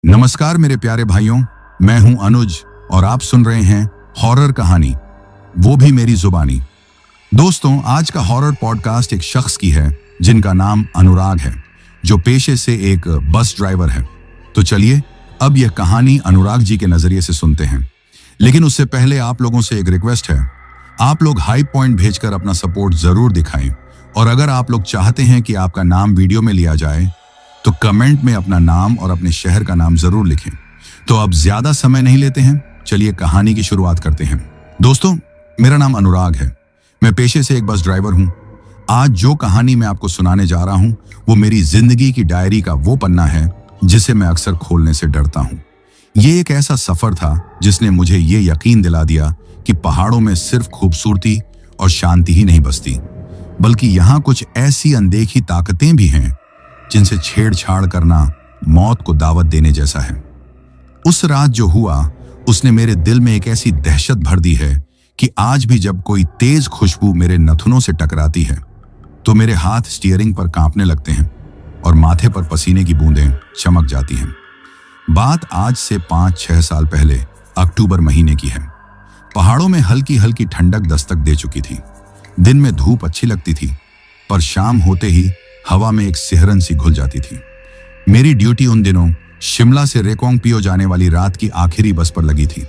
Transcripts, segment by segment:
नमस्कार मेरे प्यारे भाइयों, मैं हूं अनुज और आप सुन रहे हैं हॉरर कहानी, वो भी मेरी जुबानी। दोस्तों, आज का हॉरर पॉडकास्ट एक शख्स की है जिनका नाम अनुराग है, जो पेशे से एक बस ड्राइवर है। तो चलिए अब यह कहानी अनुराग जी के नजरिए से सुनते हैं। लेकिन उससे पहले आप लोगों से एक रिक्वेस्ट है, आप लोग हाइप पॉइंट भेजकर अपना सपोर्ट जरूर दिखाएं। और अगर आप लोग चाहते हैं कि आपका नाम वीडियो में लिया जाए तो कमेंट में अपना नाम और अपने शहर का नाम जरूर लिखें। तो अब ज्यादा समय नहीं लेते हैं, चलिए कहानी की शुरुआत करते हैं। दोस्तों, मेरा नाम अनुराग है, मैं पेशे से एक बस ड्राइवर हूं। आज जो कहानी मैं आपको सुनाने जा रहा हूं वो मेरी जिंदगी की डायरी का वो पन्ना है जिसे मैं अक्सर खोलने से डरता हूं। ये एक ऐसा सफर था जिसने मुझे ये यकीन दिला दिया कि पहाड़ों में सिर्फ खूबसूरती और शांति ही नहीं बसती, बल्कि यहाँ कुछ ऐसी अनदेखी ताकतें भी हैं जिनसे छेड़छाड़ करना मौत को दावत देने जैसा है। उस रात जो हुआ उसने मेरे दिल में एक ऐसी दहशत भर दी है कि आज भी जब कोई तेज खुशबू मेरे नथुनों से टकराती है तो मेरे हाथ स्टीयरिंग पर कांपने लगते हैं और माथे पर पसीने की बूंदें चमक जाती हैं। बात आज से 5-6 साल पहले अक्टूबर महीने की है। पहाड़ों में हल्की हल्की ठंडक दस्तक दे चुकी थी। दिन में धूप अच्छी लगती थी, पर शाम होते ही हवा में एक सिहरन सी घुल जाती थी। मेरी ड्यूटी उन दिनों शिमला से रेकोंगपिओ जाने वाली रात की आखिरी बस पर लगी थी।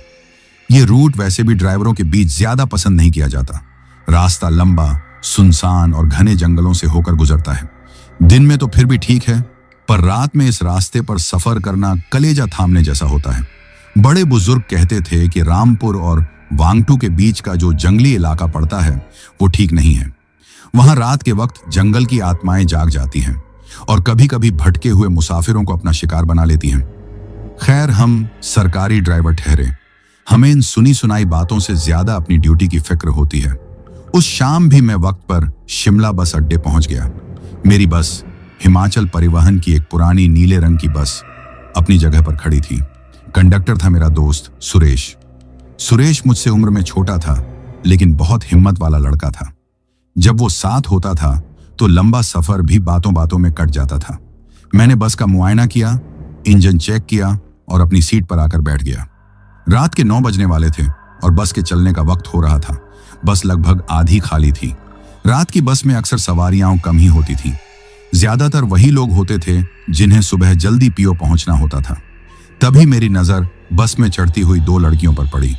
ये रूट वैसे भी ड्राइवरों के बीच ज्यादा पसंद नहीं किया जाता। रास्ता लंबा, सुनसान और घने जंगलों से होकर गुजरता है। दिन में तो फिर भी ठीक है, पर रात में इस रास्ते पर सफर करना कलेजा थामने जैसा होता है। बड़े बुजुर्ग कहते थे कि रामपुर और वांगटू के बीच का जो जंगली इलाका पड़ता है वो ठीक नहीं है। वहां रात के वक्त जंगल की आत्माएं जाग जाती हैं और कभी कभी भटके हुए मुसाफिरों को अपना शिकार बना लेती हैं। खैर, हम सरकारी ड्राइवर ठहरे, हमें इन सुनी सुनाई बातों से ज्यादा अपनी ड्यूटी की फिक्र होती है। उस शाम भी मैं वक्त पर शिमला बस अड्डे पहुंच गया। मेरी बस हिमाचल परिवहन की एक पुरानी नीले रंग की बस अपनी जगह पर खड़ी थी। कंडक्टर था मेरा दोस्त सुरेश। सुरेश मुझसे उम्र में छोटा था, लेकिन बहुत हिम्मत वाला लड़का था। जब वो साथ होता था तो लंबा सफर भी बातों बातों में कट जाता था। मैंने बस का मुआयना किया, इंजन चेक किया और अपनी सीट पर आकर बैठ गया। रात के 9 बजने वाले थे और बस के चलने का वक्त हो रहा था। बस लगभग आधी खाली थी। रात की बस में अक्सर सवारियां कम ही होती थीं। ज्यादातर वही लोग होते थे जिन्हें सुबह जल्दी पीओ पहुंचना होता था। तभी मेरी नजर बस में चढ़ती हुई 2 लड़कियों पर पड़ी।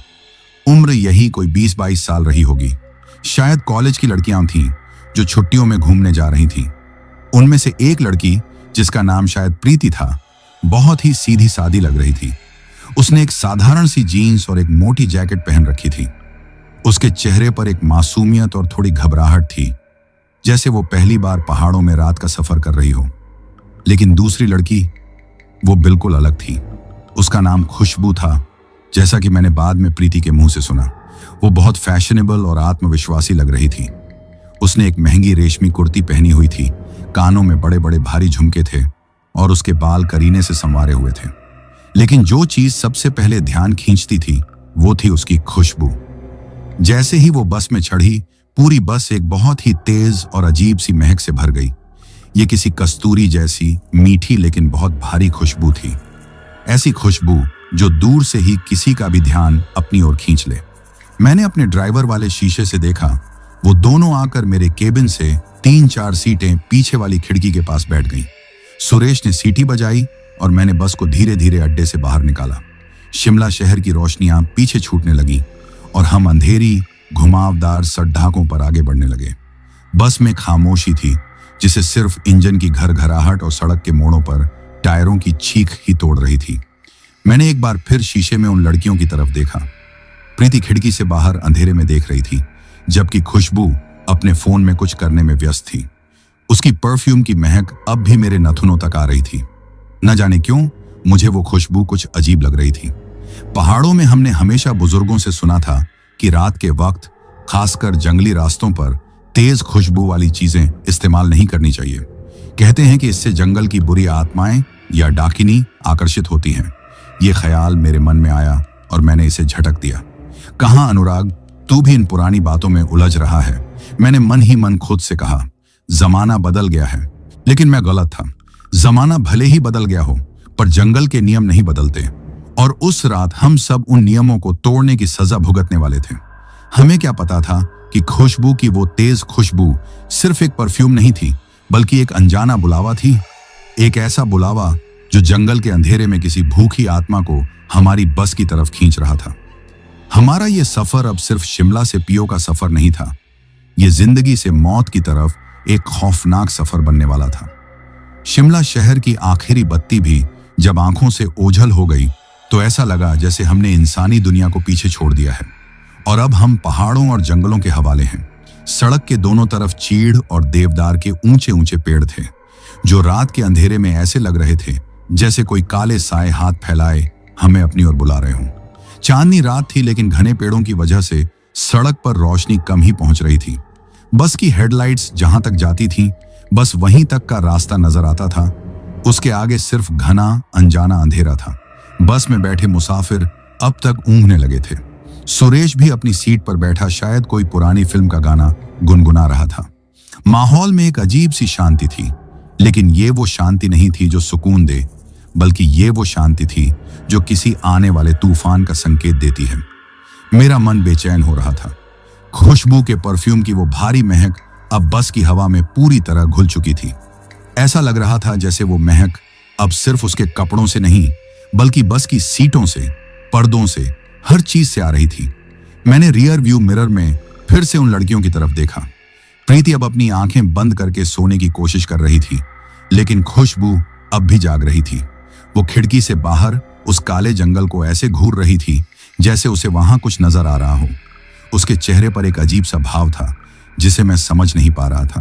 उम्र यही कोई 20-22 साल रही होगी। शायद कॉलेज की लड़कियां थीं जो छुट्टियों में घूमने जा रही थीं। उनमें से एक लड़की, जिसका नाम शायद प्रीति था, बहुत ही सीधी सादी लग रही थी। उसने एक साधारण सी जीन्स और एक मोटी जैकेट पहन रखी थी। उसके चेहरे पर एक मासूमियत और थोड़ी घबराहट थी, जैसे वो पहली बार पहाड़ों में रात का सफर कर रही हो। लेकिन दूसरी लड़की, वो बिल्कुल अलग थी। उसका नाम खुशबू था, जैसा कि मैंने बाद में प्रीति के मुंह से सुना। वो बहुत फैशनेबल और आत्मविश्वासी लग रही थी। उसने एक महंगी रेशमी कुर्ती पहनी हुई थी, कानों में बड़े बड़े भारी झुमके थे और उसके बाल करीने से संवारे हुए थे। लेकिन जो चीज सबसे पहले ध्यान खींचती थी वो थी उसकी खुशबू। जैसे ही वो बस में चढ़ी, पूरी बस एक बहुत ही तेज और अजीब सी महक से भर गई। ये किसी कस्तूरी जैसी मीठी लेकिन बहुत भारी खुशबू थी। ऐसी खुशबू जो दूर से ही किसी का भी ध्यान अपनी ओर खींच ले। मैंने अपने ड्राइवर वाले शीशे से देखा, वो दोनों आकर मेरे केबिन से 3-4 सीटें पीछे वाली खिड़की के पास बैठ गईं। सुरेश ने सीटी बजाई और मैंने बस को धीरे धीरे अड्डे से बाहर निकाला। शिमला शहर की रोशनियां पीछे छूटने लगी और हम अंधेरी घुमावदार सड़कों पर आगे बढ़ने लगे। बस में खामोशी थी, जिसे सिर्फ इंजन की घरघराहट और सड़क के मोड़ों पर टायरों की चीख ही तोड़ रही थी। मैंने एक बार फिर शीशे में उन लड़कियों की तरफ देखा। प्रीति खिड़की से बाहर अंधेरे में देख रही थी, जबकि खुशबू अपने फोन में कुछ करने में व्यस्त थी। उसकी परफ्यूम की महक अब भी मेरे नथुनों तक आ रही थी। न जाने क्यों मुझे वो खुशबू कुछ अजीब लग रही थी। पहाड़ों में हमने हमेशा बुजुर्गों से सुना था कि रात के वक्त, खासकर जंगली रास्तों पर, तेज खुशबू वाली चीजें इस्तेमाल नहीं करनी चाहिए। कहते हैं कि इससे जंगल की बुरी आत्माएं या डाकिनी आकर्षित होती हैं। ये ख्याल मेरे मन में आया और मैंने इसे झटक दिया। कहाँ अनुराग, तू भी इन पुरानी बातों में उलझ रहा है। मैंने मन ही मन खुद से कहा। जमाना बदल गया है। लेकिन मैं गलत था। जमाना भले ही बदल गया हो, पर जंगल के नियम नहीं बदलते, और उस रात हम सब उन नियमों को तोड़ने की सजा भुगतने वाले थे। हमें क्या पता था कि खुशबू की वो तेज खुशबू सिर्फ एक परफ्यूम नहीं थी, बल्कि एक अनजाना बुलावा थी। एक ऐसा बुलावा जो जंगल के अंधेरे में किसी भूखी आत्मा को हमारी बस की तरफ खींच रहा था। हमारा ये सफर अब सिर्फ शिमला से पियो का सफर नहीं था, ये जिंदगी से मौत की तरफ एक खौफनाक सफर बनने वाला था। शिमला शहर की आखिरी बत्ती भी जब आंखों से ओझल हो गई तो ऐसा लगा जैसे हमने इंसानी दुनिया को पीछे छोड़ दिया है और अब हम पहाड़ों और जंगलों के हवाले हैं। सड़क के दोनों तरफ चीड़ और देवदार के ऊंचे ऊंचे पेड़ थे जो रात के अंधेरे में ऐसे लग रहे थे जैसे कोई काले साए हाथ फैलाए हमें अपनी ओर बुला रहे हों। चांदनी रात थी, लेकिन घने पेड़ों की वजह से सड़क पर रोशनी कम ही पहुंच रही थी। बस की हेडलाइट्स जहां तक जाती थीं, बस वहीं तक का रास्ता नजर आता था। उसके आगे सिर्फ घना अनजाना अंधेरा था। बस में बैठे मुसाफिर अब तक ऊँघने लगे थे। सुरेश भी अपनी सीट पर बैठा शायद कोई पुरानी फिल्म का गाना गुनगुना रहा था। माहौल में एक अजीब सी शांति थी, लेकिन ये वो शांति नहीं थी जो सुकून दे, बल्कि ये वो शांति थी जो किसी आने वाले तूफान का संकेत देती है। मेरा मन बेचैन हो रहा था। खुशबू के परफ्यूम की वो भारी महक अब बस की हवा में पूरी तरह घुल चुकी थी। ऐसा लग रहा था जैसे वो महक अब सिर्फ उसके कपड़ों से नहीं, बल्कि बस की सीटों से, पर्दों से, हर चीज से आ रही थी। मैंने रियर व्यू मिरर में फिर से उन लड़कियों की तरफ देखा। प्रीति अब अपनी आंखें बंद करके सोने की कोशिश कर रही थी, लेकिन खुशबू अब भी जाग रही थी। वो खिड़की से बाहर उस काले जंगल को ऐसे घूर रही थी जैसे उसे वहां कुछ नजर आ रहा हो। उसके चेहरे पर एक अजीब सा भाव था जिसे मैं समझ नहीं पा रहा था।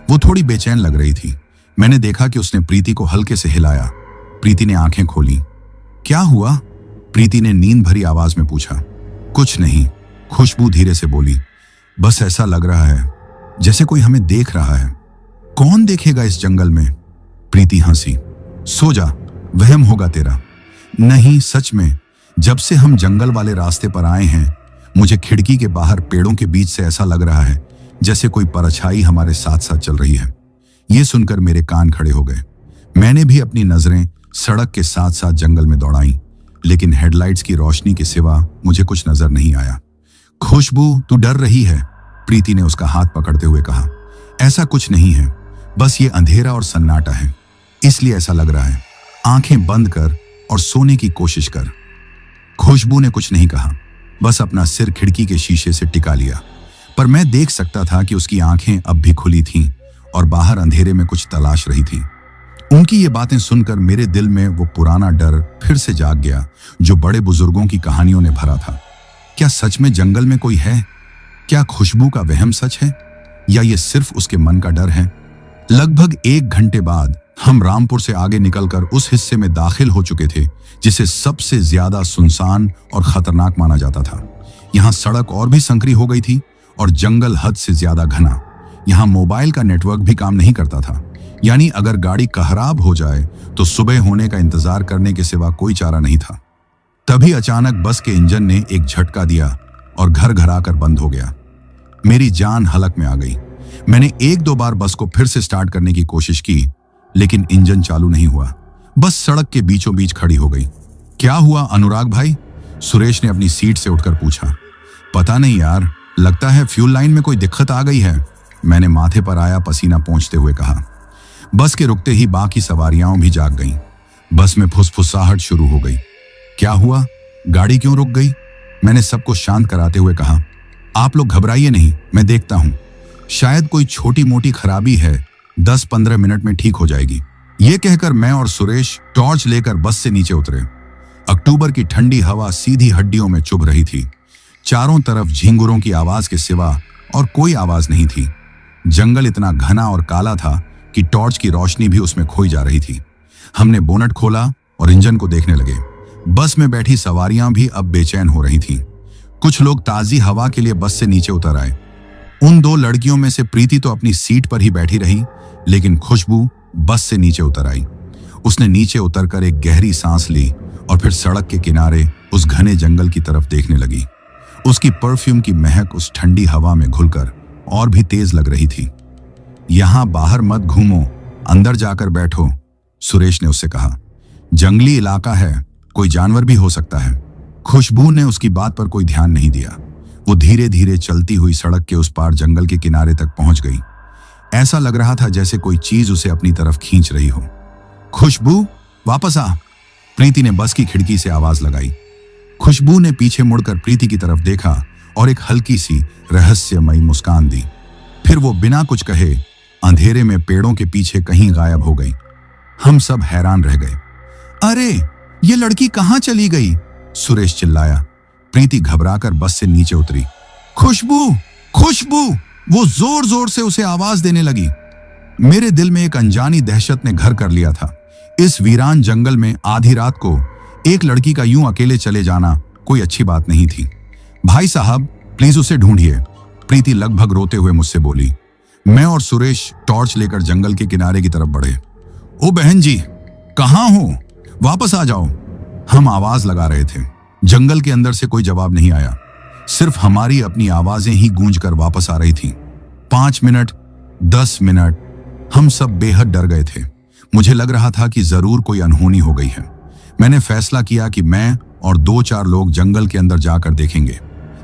वो थोड़ी बेचैन लग रही थी। मैंने देखा कि उसने प्रीति को हल्के से हिलाया। प्रीति ने आंखें खोली। क्या हुआ? प्रीति ने नींद भरी आवाज में पूछा। कुछ नहीं, खुशबू धीरे से बोली। बस ऐसा लग रहा है जैसे कोई हमें देख रहा है। कौन देखेगा इस जंगल में? प्रीति हंसी। सो जा, वहम होगा तेरा। नहीं, सच में, जब से हम जंगल वाले रास्ते पर आए हैं, मुझे खिड़की के बाहर पेड़ों के बीच से ऐसा लग रहा है जैसे कोई परछाई हमारे साथ साथ चल रही है। ये सुनकर मेरे कान खड़े हो गए। मैंने भी अपनी नजरें सड़क के साथ साथ जंगल में दौड़ाई, लेकिन हेडलाइट्स की रोशनी के सिवा मुझे कुछ नजर नहीं आया। खुशबू, तू डर रही है? प्रीति ने उसका हाथ पकड़ते हुए कहा। ऐसा कुछ नहीं है, बस ये अंधेरा और सन्नाटा है, इसलिए ऐसा लग रहा है। आंखें बंद कर और सोने की कोशिश कर। खुशबू ने कुछ नहीं कहा, बस अपना सिर खिड़की के शीशे से टिका लिया। पर मैं देख सकता था कि उसकी आंखें अब भी खुली थीं और बाहर अंधेरे में कुछ तलाश रही थी। उनकी ये बातें सुनकर मेरे दिल में वो पुराना डर फिर से जाग गया जो बड़े बुजुर्गों की कहानियों ने भरा था। क्या सच में जंगल में कोई है? क्या खुशबू का वहम सच है, या ये सिर्फ उसके मन का डर है? लगभग 1 घंटे बाद हम रामपुर से आगे निकलकर उस हिस्से में दाखिल हो चुके थे जिसे सबसे ज्यादा सुनसान और खतरनाक माना जाता था। यहाँ सड़क और भी संकरी हो गई थी और जंगल हद से ज्यादा घना। यहाँ मोबाइल का नेटवर्क भी काम नहीं करता था, यानी अगर गाड़ी खराब हो जाए तो सुबह होने का इंतजार करने के सिवा कोई चारा नहीं था। तभी अचानक बस के इंजन ने एक झटका दिया और घर घराकर बंद हो गया। मेरी जान हलक में आ गई। मैंने 1-2 बार बस को फिर से स्टार्ट करने की कोशिश की, लेकिन इंजन चालू नहीं हुआ। बस सड़क के बीचों बीच खड़ी हो गई। क्या हुआ अनुराग भाई? सुरेश ने अपनी सीट से उठकर पूछा। पता नहीं यार, लगता है फ्यूल लाइन में कोई दिक्कत आ गई है, मैंने माथे पर आया पसीना पोंछते हुए कहा। बस के रुकते ही बाकी सवारियां भी जाग गईं। बस में फुसफुसाहट शुरू हो गई। क्या हुआ? गाड़ी क्यों रुक गई? मैंने सबको शांत कराते हुए कहा। आप लोग घबराइए नहीं, मैं देखता हूं। शायद कोई छोटी मोटी खराबी है, 10-15 मिनट में ठीक हो जाएगी। ये कहकर मैं और सुरेश टॉर्च लेकर बस से नीचे उतरे। अक्टूबर की ठंडी हवा सीधी हड्डियों में चुभ रही थी। चारों तरफ झींगुरों की आवाज के सिवा और कोई आवाज नहीं थी। जंगल इतना घना और काला था कि टॉर्च की रोशनी भी उसमें खोई जा रही थी। हमने बोनट खोला और इंजन को देखने लगे। बस में बैठी सवारियां भी अब बेचैन हो रही थीं। कुछ लोग ताजी हवा के लिए बस से नीचे उतर आए। उन 2 लड़कियों में से प्रीति तो अपनी सीट पर ही बैठी रही, लेकिन खुशबू बस से नीचे उतर आई। उसने नीचे उतरकर एक गहरी सांस ली और फिर सड़क के किनारे उस घने जंगल की तरफ देखने लगी। उसकी परफ्यूम की महक उस ठंडी हवा में घुलकर और भी तेज लग रही थी। यहां बाहर मत घूमो, अंदर जाकर बैठो, सुरेश ने उससे कहा। जंगली इलाका है, कोई जानवर भी हो सकता है। खुशबू ने उसकी बात पर कोई ध्यान नहीं दिया। वो धीरे धीरे चलती हुई सड़क के उस पार जंगल के किनारे तक पहुंच गई। ऐसा लग रहा था जैसे कोई चीज उसे अपनी तरफ खींच रही हो। खुशबू, वापस आ, प्रीति ने बस की खिड़की से आवाज लगाई। खुशबू ने पीछे मुड़कर प्रीति की तरफ देखा और एक हल्की सी रहस्यमयी मुस्कान दी। फिर वो बिना कुछ कहे अंधेरे में पेड़ों के पीछे कहीं गायब हो गई। हम सब हैरान रह गए। अरे, ये लड़की कहां चली गई? सुरेश चिल्लाया। प्रीति घबराकर बस से नीचे उतरी। खुशबू, खुशबू! वो जोर जोर से उसे आवाज देने लगी। मेरे दिल में एक अनजानी दहशत ने घर कर लिया था। इस वीरान जंगल में आधी रात को एक लड़की का यूं अकेले चले जाना कोई अच्छी बात नहीं थी। भाई साहब, प्लीज उसे ढूंढिए, प्रीति लगभग रोते हुए मुझसे बोली। मैं और सुरेश टॉर्च लेकर जंगल के किनारे की तरफ बढ़े। ओ बहन जी, कहां हो? वापस आ जाओ, हम आवाज लगा रहे थे। जंगल के अंदर से कोई जवाब नहीं आया। सिर्फ हमारी अपनी आवाजें ही गूंज कर वापस आ रही थीं। 5 मिनट, 10 मिनट, हम सब बेहद डर गए थे। मुझे लग रहा था कि जरूर कोई अनहोनी हो गई है। मैंने फैसला किया कि मैं और 2-4 लोग जंगल के अंदर जाकर देखेंगे।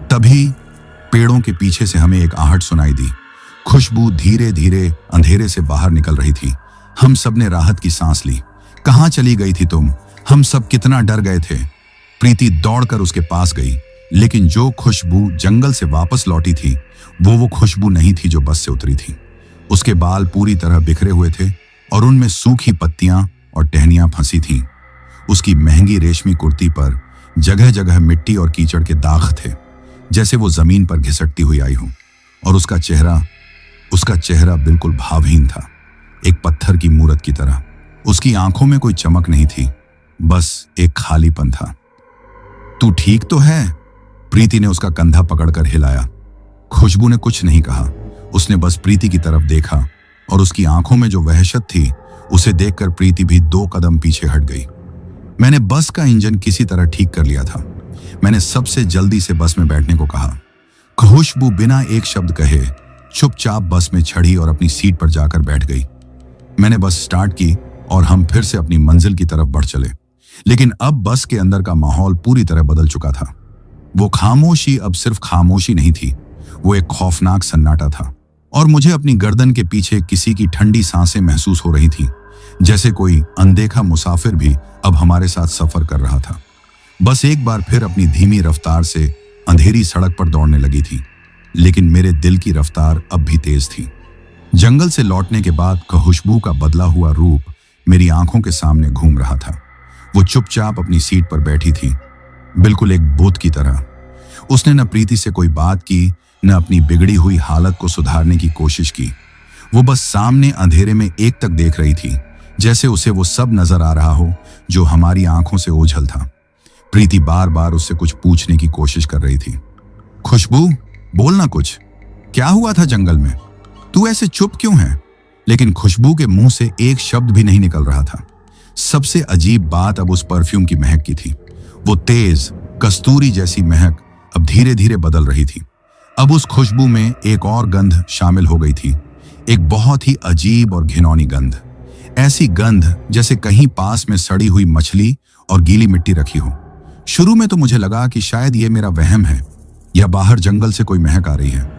तभी पेड़ों के पीछे से हमें एक आहट सुनाई दी। खुशबू धीरे धीरे अंधेरे से बाहर निकल रही थी। हम सब ने राहत की सांस ली। कहां चली गई थी तुम? हम सब कितना डर गए थे। प्रीति दौड़कर उसके पास गई, लेकिन जो खुशबू जंगल से वापस लौटी थी वो खुशबू नहीं थी जो बस से उतरी थी। उसके बाल पूरी तरह बिखरे हुए थे और उनमें सूखी पत्तियां और टहनियां फंसी थीं। उसकी महंगी रेशमी कुर्ती पर जगह जगह मिट्टी और कीचड़ के दाग थे, जैसे वो जमीन पर घिसटती हुई आई हो। और उसका चेहरा बिल्कुल भावहीन था, एक पत्थर की मूरत की तरह। उसकी आंखों में कोई चमक नहीं थी, बस एक खालीपन था। तू ठीक तो है? प्रीति ने उसका कंधा पकड़कर हिलाया। खुशबू ने कुछ नहीं कहा। उसने बस प्रीति की तरफ देखा और उसकी आंखों में जो वहशत थी उसे देखकर प्रीति भी 2 कदम पीछे हट गई। मैंने बस का इंजन किसी तरह ठीक कर लिया था। मैंने सबसे जल्दी से बस में बैठने को कहा। खुशबू बिना एक शब्द कहे चुपचाप बस में चढ़ी और अपनी सीट पर जाकर बैठ गई। मैंने बस स्टार्ट की और हम फिर से अपनी मंजिल की तरफ बढ़ चले। लेकिन अब बस के अंदर का माहौल पूरी तरह बदल चुका था। वो खामोशी अब सिर्फ खामोशी नहीं थी, वो एक खौफनाक सन्नाटा था। और मुझे अपनी गर्दन के पीछे किसी की ठंडी सांसें महसूस हो रही थी, जैसे कोई अनदेखा मुसाफिर भी अब हमारे साथ सफर कर रहा था। बस एक बार फिर अपनी धीमी रफ्तार से अंधेरी सड़क पर दौड़ने लगी थी, लेकिन मेरे दिल की रफ्तार अब भी तेज थी। जंगल से लौटने के बाद खुशबू का बदला हुआ रूप मेरी आंखों के सामने घूम रहा था। वो चुपचाप अपनी सीट पर बैठी थी, बिल्कुल एक भूत की तरह। उसने न प्रीति से कोई बात की, न अपनी बिगड़ी हुई हालत को सुधारने की कोशिश की। वो बस सामने अंधेरे में एक तक देख रही थी, जैसे उसे वो सब नजर आ रहा हो जो हमारी आंखों से ओझल था। प्रीति बार बार उससे कुछ पूछने की कोशिश कर रही थी। खुशबू, बोलना कुछ, क्या हुआ था जंगल में? तू ऐसे चुप क्यों है? लेकिन खुशबू के मुंह से एक शब्द भी नहीं निकल रहा था। सबसे अजीब बात अब उस परफ्यूम की महक की थी। वो तेज कस्तूरी जैसी महक अब धीरे धीरे बदल रही थी। अब उस खुशबू में एक और गंध शामिल हो गई थी, एक बहुत ही अजीब और घिनौनी गंध। ऐसी गंध जैसे कहीं पास में सड़ी हुई मछली और गीली मिट्टी रखी हो। शुरू में तो मुझे लगा कि शायद ये मेरा वहम है या बाहर जंगल से कोई महक आ रही है,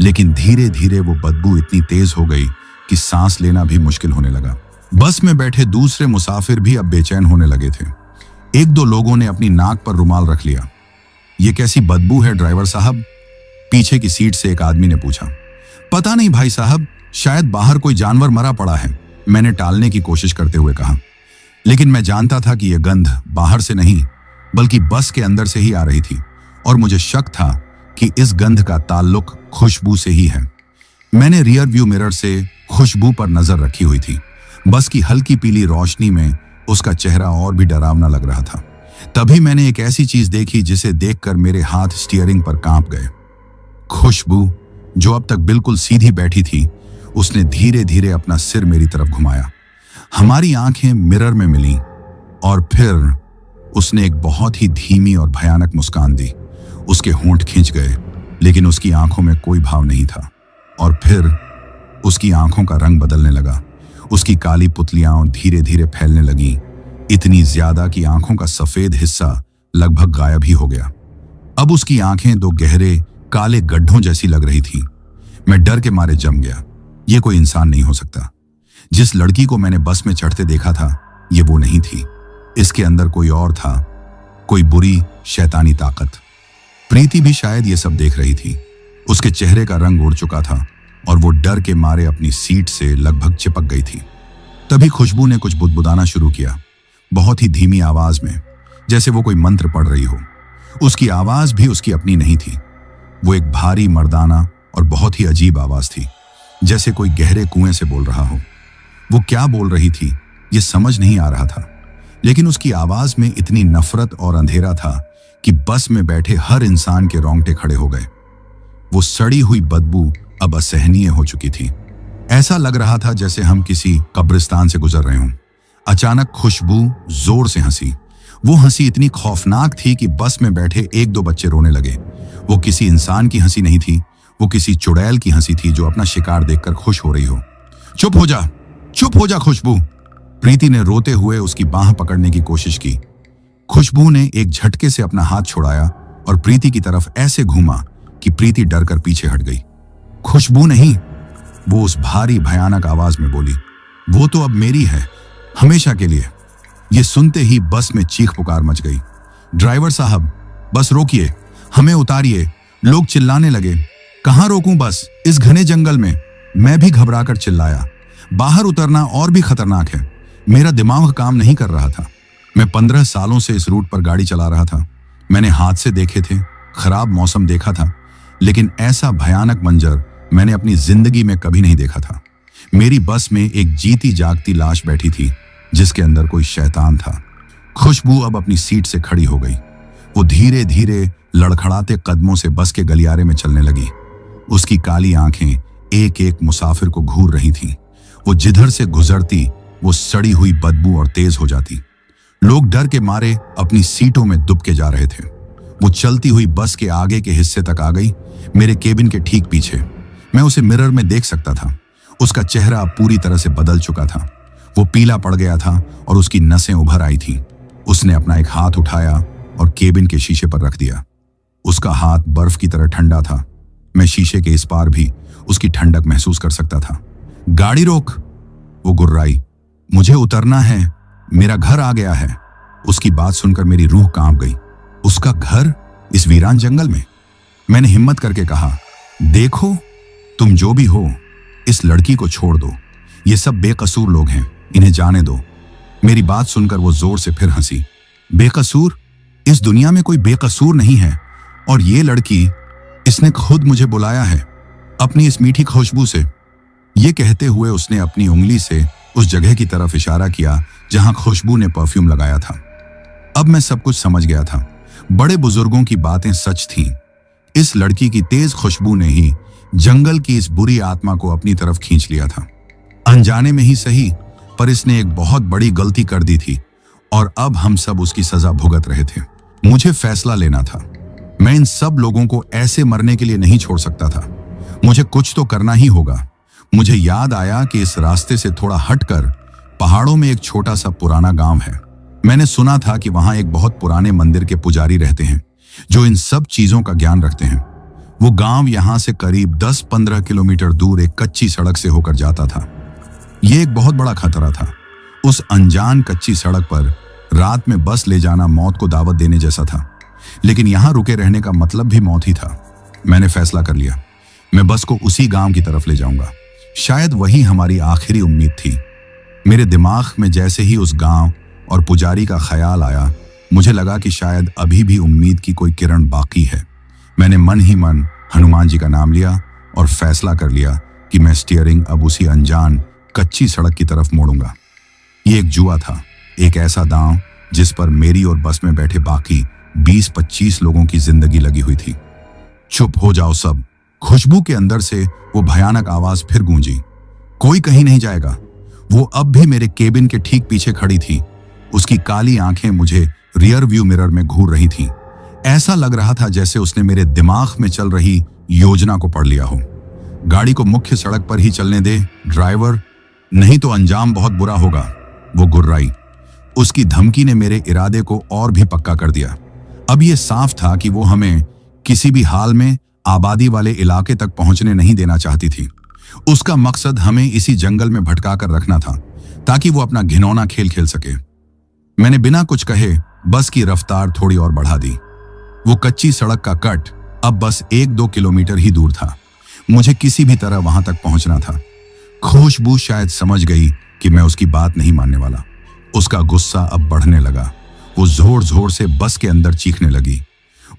लेकिन धीरे धीरे वो बदबू इतनी तेज हो गई कि सांस लेना भी मुश्किल होने लगा। बस में बैठे दूसरे मुसाफिर भी अब बेचैन होने लगे थे। 1-2 लोगों ने अपनी नाक पर रुमाल रख लिया। ये कैसी बदबू है ड्राइवर साहब? पीछे की सीट से एक आदमी ने पूछा। पता नहीं भाई साहब, शायद बाहर कोई जानवर मरा पड़ा है, मैंने टालने की कोशिश करते हुए कहा। लेकिन मैं जानता था कि यह गंध बाहर से नहीं बल्कि बस के अंदर से ही आ रही थी, और मुझे शक था कि इस गंध का ताल्लुक खुशबू से ही है। मैंने रियर व्यू मिरर से खुशबू पर नजर रखी हुई थी। बस की हल्की पीली रोशनी में उसका चेहरा और भी डरावना लग रहा था। तभी मैंने एक ऐसी चीज देखी जिसे देखकर मेरे हाथ स्टीयरिंग पर कांप गए। खुशबू, जो अब तक बिल्कुल सीधी बैठी थी, उसने धीरे धीरे अपना सिर मेरी तरफ घुमाया। हमारी आंखें मिरर में मिलीं और फिर उसने एक बहुत ही धीमी और भयानक मुस्कान दी। उसके होंठ खिंच गए, लेकिन उसकी आंखों में कोई भाव नहीं था। और फिर उसकी आंखों का रंग बदलने लगा। उसकी काली पुतलियां धीरे धीरे फैलने लगीं, इतनी ज्यादा कि आंखों का सफेद हिस्सा लगभग गायब ही हो गया। अब उसकी आंखें दो गहरे काले गड्ढों जैसी लग रही थीं। मैं डर के मारे जम गया। यह कोई इंसान नहीं हो सकता। जिस लड़की को मैंने बस में चढ़ते देखा था, ये वो नहीं थी। इसके अंदर कोई और था, कोई बुरी शैतानी ताकत। प्रीति भी शायद ये सब देख रही थी। उसके चेहरे का रंग उड़ चुका था और वो डर के मारे अपनी सीट से लगभग चिपक गई थी। तभी खुशबू ने कुछ बुदबुदाना शुरू किया, बहुत ही धीमी आवाज में, जैसे वो कोई मंत्र पढ़ रही हो। उसकी आवाज भी उसकी अपनी नहीं थी। वो एक भारी मर्दाना और बहुत ही अजीब आवाज थी, जैसे कोई गहरे कुएं से बोल रहा हो। वो क्या बोल रही थी ये समझ नहीं आ रहा था, लेकिन उसकी आवाज में इतनी नफरत और अंधेरा था कि बस में बैठे हर इंसान के रोंगटे खड़े हो गए। वो सड़ी हुई बदबू अब असहनीय हो चुकी थी। ऐसा लग रहा था जैसे हम किसी कब्रिस्तान से गुजर रहे हों। अचानक खुशबू जोर से हंसी। वो हंसी इतनी खौफनाक थी कि बस में बैठे एक दो बच्चे रोने लगे। वो किसी इंसान की हंसी नहीं थी, वो किसी चुड़ैल की हंसी थी जो अपना शिकार देखकर खुश हो रही हो। चुप हो जा खुशबू। प्रीति ने रोते हुए उसकी बाह पकड़ने की कोशिश की। खुशबू ने एक झटके से अपना हाथ छुड़ाया और प्रीति की तरफ ऐसे घूमा कि प्रीति डरकर पीछे हट गई। खुशबू नहीं, वो उस भारी भयानक आवाज में बोली, वो तो अब मेरी है, हमेशा के लिए। ये सुनते ही बस में चीख पुकार मच गई। ड्राइवर साहब, बस रोकिए, हमें उतारिए। लोग चिल्लाने लगे। कहां रोकूं बस, इस घने जंगल में? मैं भी घबराकर चिल्लाया। बाहर उतरना और भी खतरनाक है। मेरा दिमाग काम नहीं कर रहा था। मैं 15 सालों से इस रूट पर गाड़ी चला रहा था। मैंने हादसे देखे थे, खराब मौसम देखा था, लेकिन ऐसा भयानक मंजर मैंने अपनी जिंदगी में कभी नहीं देखा था। मेरी बस में एक जीती जागती लाश बैठी थी, जिसके अंदर कोई शैतान था। खुशबू अब अपनी सीट से खड़ी हो गई। वो धीरे धीरे लड़खड़ाते कदमों से बस के गलियारे में चलने लगी। उसकी काली आंखें एक एक मुसाफिर को घूर रही थीं। वो जिधर से गुजरती वो सड़ी हुई बदबू और तेज हो जाती। लोग डर के मारे अपनी सीटों में दुबके जा रहे थे। वो चलती हुई बस के आगे के हिस्से तक आ गई, मेरे केबिन के ठीक पीछे। मैं उसे मिरर में देख सकता था। उसका चेहरा अब पूरी तरह से बदल चुका था। वो पीला पड़ गया था और उसकी नसें उभर आई थीं। उसने अपना एक हाथ उठाया और केबिन के शीशे पर रख दिया। उसका हाथ बर्फ की तरह ठंडा था। मैं शीशे के इस पार भी उसकी ठंडक महसूस कर सकता था। गाड़ी रोक, वो गुर्राई। मुझे उतरना है, मेरा घर आ गया है। उसकी बात सुनकर मेरी रूह कांप गई। उसका घर इस वीरान जंगल में? मैंने हिम्मत करके कहा, देखो, तुम जो भी हो, इस लड़की को छोड़ दो। ये सब बेकसूर लोग हैं, इन्हें जाने दो। मेरी बात सुनकर वो जोर से फिर हंसी। बेकसूर? इस दुनिया में कोई बेकसूर नहीं है। और ये लड़की, इसने खुद मुझे बुलाया है अपनी इस मीठी खुशबू से। ये कहते हुए उसने अपनी उंगली से उस जगह की तरफ इशारा किया जहां खुशबू ने परफ्यूम लगाया था। अब मैं सब कुछ समझ गया था। बड़े बुजुर्गों की बातें सच थीं। इस लड़की की तेज खुशबू ने ही जंगल की इस बुरी आत्मा को अपनी तरफ खींच लिया था। अनजाने में ही सही, पर इसने एक बहुत बड़ी गलती कर दी थी और अब हम सब उसकी सजा भुगत रहे थे। मुझे फैसला लेना था। मैं इन सब लोगों को ऐसे मरने के लिए नहीं छोड़ सकता था। मुझे कुछ तो करना ही होगा। मुझे याद आया कि इस रास्ते से थोड़ा हटकर पहाड़ों में एक छोटा सा पुराना गांव है। मैंने सुना था कि वहां एक बहुत पुराने मंदिर के पुजारी रहते हैं जो इन सब चीजों का ज्ञान रखते हैं। वो गांव यहां से करीब 10-15 किलोमीटर दूर एक कच्ची सड़क से होकर जाता था। ये एक बहुत बड़ा खतरा था। उस अनजान कच्ची सड़क पर रात में बस ले जाना मौत को दावत देने जैसा था, लेकिन यहां रुके रहने का मतलब भी मौत ही था। मैंने फैसला कर लिया, मैं बस को उसी गांव की तरफ ले जाऊंगा। शायद वही हमारी आखिरी उम्मीद थी। मेरे दिमाग में जैसे ही उस गांव और पुजारी का ख्याल आया, मुझे लगा कि शायद अभी भी उम्मीद की कोई किरण बाकी है। मैंने मन ही मन हनुमान जी का नाम लिया और फैसला कर लिया कि मैं स्टीयरिंग अब उसी अनजान कच्ची सड़क की तरफ मोड़ूंगा। ये एक जुआ था, एक ऐसा दांव जिस पर मेरी और बस में बैठे बाकी 20-25 लोगों की जिंदगी लगी हुई थी। चुप हो जाओ सब। खुशबू के अंदर से वो भयानक आवाज फिर गूंजी। कोई कहीं नहीं जाएगा। वो अब भी मेरे केबिन के ठीक पीछे खड़ी थी। उसकी काली आंखें मुझे रियर व्यू मिरर में घूर रही थीं। ऐसा लग रहा था जैसे उसने मेरे दिमाग में चल रही योजना को पढ़ लिया हो। गाड़ी को मुख्य सड़क पर ही चलने दे ड्राइवर, नहीं तो अंजाम बहुत बुरा होगा, वो गुर्राई। उसकी धमकी ने मेरे इरादे को और भी पक्का कर दिया। अब यह साफ था कि वो हमें किसी भी हाल में आबादी वाले इलाके तक पहुंचने नहीं देना चाहती थी। उसका मकसद हमें इसी जंगल में भटका कर रखना था ताकि वो अपना घिनौना खेल खेल सके। मैंने बिना कुछ कहे बस की रफ्तार थोड़ी और बढ़ा दी। वो कच्ची सड़क का कट अब बस 1-2 किलोमीटर ही दूर था। मुझे किसी भी तरह वहां तक पहुंचना था। खुशबू शायद समझ गई कि मैं उसकी बात नहीं मानने वाला। उसका गुस्सा अब बढ़ने लगा। वो जोर जोर से बस के अंदर चीखने लगी।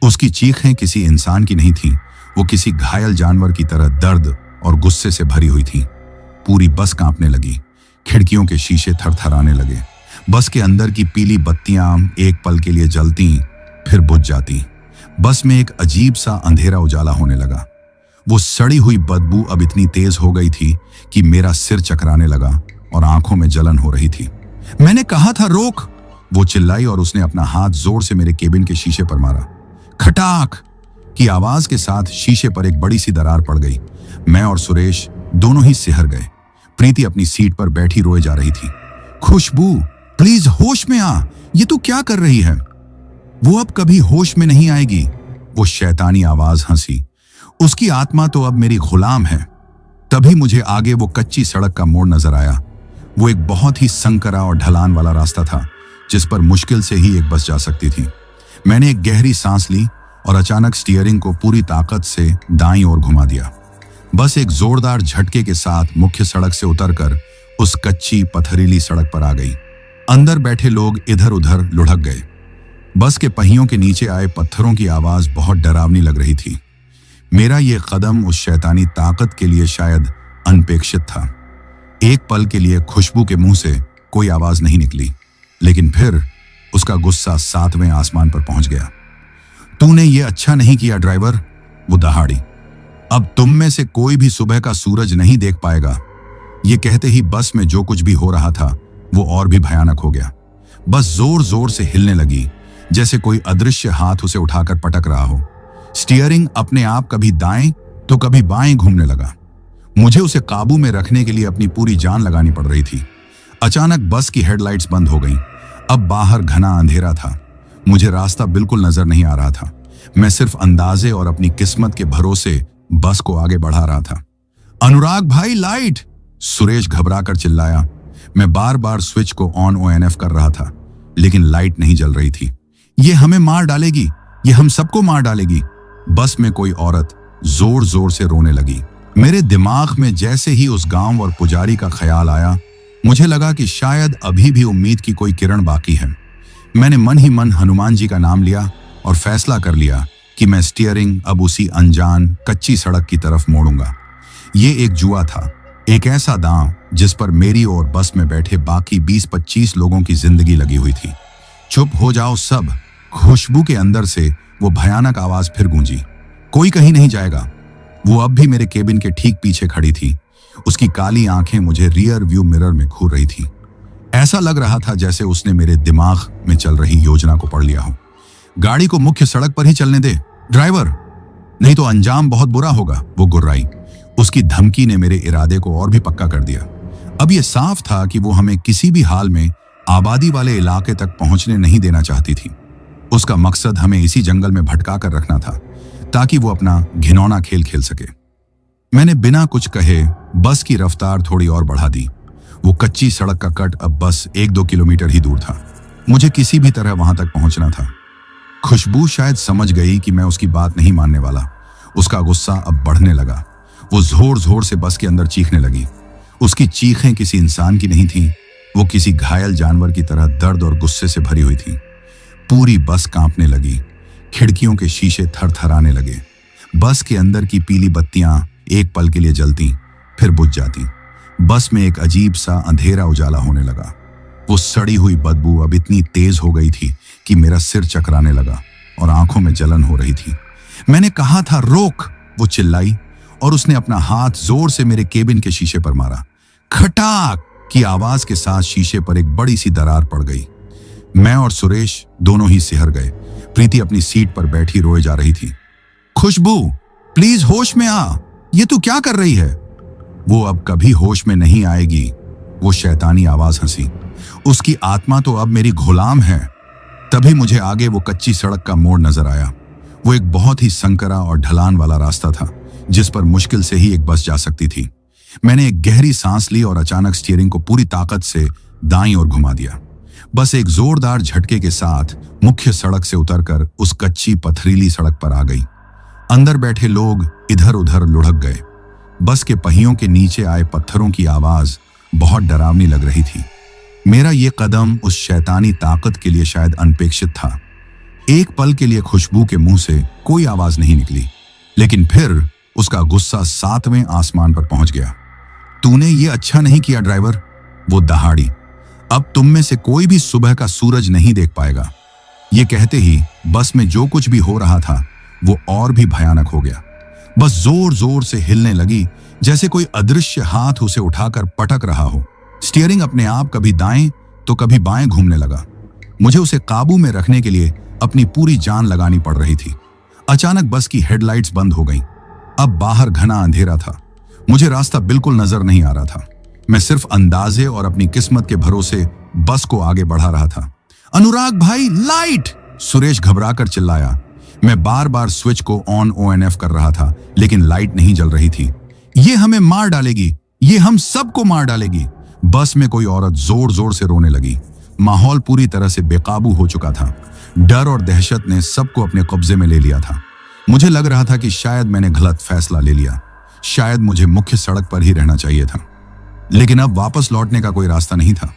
उसकी चीखें किसी इंसान की नहीं थीं, वो किसी घायल जानवर की तरह दर्द और गुस्से से भरी हुई थीं। पूरी बस कांपने लगी। खिड़कियों के शीशे थरथराने लगे। बस के अंदर की पीली बत्तियां एक पल के लिए जलती फिर बुझ जाती। बस में एक अजीब सा अंधेरा उजाला होने लगा। वो सड़ी हुई बदबू अब इतनी तेज हो गई थी कि मेरा सिर चकराने लगा और आंखों में जलन हो रही थी। मैंने कहा था रोक, वो चिल्लाई और उसने अपना हाथ जोर से मेरे केबिन के शीशे पर मारा। खटाक की आवाज के साथ शीशे पर एक बड़ी सी दरार पड़ गई। मैं और सुरेश दोनों ही सिहर गए। प्रीति अपनी सीट पर बैठी रोए जा रही थी। खुशबू प्लीज होश में आ, ये तू क्या कर रही है? वो अब कभी होश में नहीं आएगी। वो शैतानी आवाज हंसी। उसकी आत्मा तो अब मेरी गुलाम है। तभी मुझे आगे वो कच्ची सड़क का मोड़ नजर आया। वो एक बहुत ही संकरा और ढलान वाला रास्ता था जिस पर मुश्किल से ही एक बस जा सकती थी। मैंने एक गहरी सांस ली और अचानक स्टीयरिंग को पूरी ताकत से दाईं ओर घुमा दिया। बस एक जोरदार झटके के साथ मुख्य सड़क से उतरकर उस कच्ची पथरीली सड़क पर आ गई। अंदर बैठे लोग इधर उधर लुढ़क गए। बस के पहियों के नीचे आए पत्थरों की आवाज बहुत डरावनी लग रही थी। मेरा यह कदम उस शैतानी ताकत के लिए शायद अनपेक्षित था। एक पल के लिए खुशबू के मुंह से कोई आवाज नहीं निकली, लेकिन फिर उसका गुस्सा 7वें आसमान पर पहुंच गया। तूने ये अच्छा नहीं किया ड्राइवर, वो दहाड़ी। अब तुम में से कोई भी सुबह का सूरज नहीं देख पाएगा। ये कहते ही बस में जो कुछ भी हो रहा था वो और भी भयानक हो गया। बस जोर जोर से हिलने लगी, जैसे कोई अदृश्य हाथ उसे उठाकर पटक रहा हो। स्टीयरिंग अपने आप कभी दाएं तो कभी बाएं घूमने लगा। मुझे उसे काबू में रखने के लिए अपनी पूरी जान लगानी पड़ रही थी। अचानक बस की हेडलाइट्स बंद हो गईं। अब बाहर घना अंधेरा था। मुझे रास्ता बिल्कुल नजर नहीं आ रहा था। मैं सिर्फ अंदाजे और अपनी किस्मत के भरोसे बस को आगे बढ़ा रहा था। अनुराग भाई लाइट, सुरेश घबराकर चिल्लाया। मैं बार बार स्विच को ऑन ONF कर रहा था, लेकिन लाइट नहीं जल रही थी। ये हमें मार डालेगी, ये हम सबको मार डालेगी। बस में कोई औरत जोर जोर से रोने लगी। मेरे दिमाग में जैसे ही उस गांव और पुजारी का ख्याल आया, मुझे लगा कि शायद अभी भी उम्मीद की कोई किरण बाकी है। मैंने मन ही मन हनुमान जी का नाम लिया और फैसला कर लिया कि मैं स्टीयरिंग अब उसी अनजान कच्ची सड़क की तरफ मोड़ूंगा। ये एक जुआ था, एक ऐसा दांव जिस पर मेरी और बस में बैठे बाकी 20-25 लोगों की जिंदगी लगी हुई थी। चुप हो जाओ सब, खुशबू के अंदर से वो भयानक आवाज फिर गूंजी। कोई कहीं नहीं जाएगा। वो अब भी मेरे केबिन के ठीक पीछे खड़ी थी। उसकी काली आंखें मुझे रियर व्यू मिरर में घूर रही थी। ऐसा लग रहा था जैसे उसने मेरे दिमाग में चल रही योजना को पढ़ लिया हो। गाड़ी को मुख्य सड़क पर ही चलने दे ड्राइवर, नहीं तो अंजाम बहुत बुरा होगा, वो गुर्राई। उसकी धमकी ने मेरे इरादे को और भी पक्का कर दिया। अब यह साफ था कि वो हमें किसी भी हाल में आबादी वाले इलाके तक पहुंचने नहीं देना चाहती थी। उसका मकसद हमें इसी जंगल में भटका कर रखना था ताकि वो अपना घिनौना खेल खेल सके। मैंने बिना कुछ कहे बस की रफ्तार थोड़ी और बढ़ा दी। वो कच्ची सड़क का कट अब बस 1-2 किलोमीटर ही दूर था। मुझे किसी भी तरह वहां तक पहुंचना था। खुशबू शायद समझ गई कि मैं उसकी बात नहीं मानने वाला। उसका गुस्सा अब बढ़ने लगा। वो जोर जोर से बस के अंदर चीखने लगी। उसकी चीखें किसी इंसान की नहीं थीं, वो किसी घायल जानवर की तरह दर्द और गुस्से से भरी हुई थी। पूरी बस कांपने लगी। खिड़कियों के शीशे थरथराने लगे। बस के अंदर की पीली बत्तियां एक पल के लिए जलती फिर बुझ जाती। बस में एक अजीब सा अंधेरा उजाला होने लगा। वो सड़ी हुई बदबू अब इतनी तेज हो गई थी कि मेरा सिर चकराने लगा और आंखों में जलन हो रही थी। मैंने कहा था रोक, वो चिल्लाई और उसने अपना हाथ जोर से मेरे केबिन के शीशे पर मारा। खटाक की आवाज के साथ शीशे पर एक बड़ी सी दरार पड़ गई। मैं और सुरेश दोनों ही सिहर गए। प्रीति अपनी सीट पर बैठी रोए जा रही थी। खुशबू प्लीज होश में आ, ये तू क्या कर रही है? वो अब कभी होश में नहीं आएगी, वो शैतानी आवाज हंसी। उसकी आत्मा तो अब मेरी गुलाम है। तभी मुझे आगे वो कच्ची सड़क का मोड़ नजर आया। वो एक बहुत ही संकरा और ढलान वाला रास्ता था जिस पर मुश्किल से ही एक बस जा सकती थी। मैंने एक गहरी सांस ली और अचानक स्टीयरिंग को पूरी ताकत से दाईं ओर घुमा दिया। बस एक जोरदार झटके के साथ मुख्य सड़क से उतरकर उस कच्ची पथरीली सड़क पर आ गई। अंदर बैठे लोग इधर उधर लुढ़क गए। बस के पहियों के नीचे आए पत्थरों की आवाज बहुत डरावनी लग रही थी। मेरा ये कदम उस शैतानी ताकत के लिए शायद अनपेक्षित था। एक पल के लिए खुशबू के मुंह से कोई आवाज नहीं निकली, लेकिन फिर उसका गुस्सा 7वें आसमान पर पहुंच गया। तूने ये अच्छा नहीं किया ड्राइवर, वो दहाड़ी। अब तुम में से कोई भी सुबह का सूरज नहीं देख पाएगा। ये कहते ही बस में जो कुछ भी हो रहा था वो और भी भयानक हो गया। बस जोर जोर से हिलने लगी, जैसे कोई अदृश्य हाथ उसे उठाकर पटक रहा हो। स्टीयरिंग अपने आप कभी दाएं तो कभी बाएं घूमने लगा। मुझे उसे काबू में रखने के लिए अपनी पूरी जान लगानी पड़ रही थी। अचानक बस की हेडलाइट्स बंद हो गईं। अब बाहर घना अंधेरा था। मुझे रास्ता बिल्कुल नजर नहीं आ रहा था। मैं सिर्फ अंदाजे और अपनी किस्मत के भरोसे बस को आगे बढ़ा रहा था। अनुराग भाई, लाइट! सुरेश घबराकर चिल्लाया। मैं बार बार स्विच को ऑन ONF कर रहा था, लेकिन लाइट नहीं जल रही थी। ये हमें मार डालेगी, ये हम सबको मार डालेगी। बस में कोई औरत जोर जोर से रोने लगी। माहौल पूरी तरह से बेकाबू हो चुका था। डर और दहशत ने सबको अपने कब्जे में ले लिया था। मुझे लग रहा था कि शायद मैंने गलत फैसला ले लिया। शायद मुझे मुख्य सड़क पर ही रहना चाहिए था, लेकिन अब वापस लौटने का कोई रास्ता नहीं था।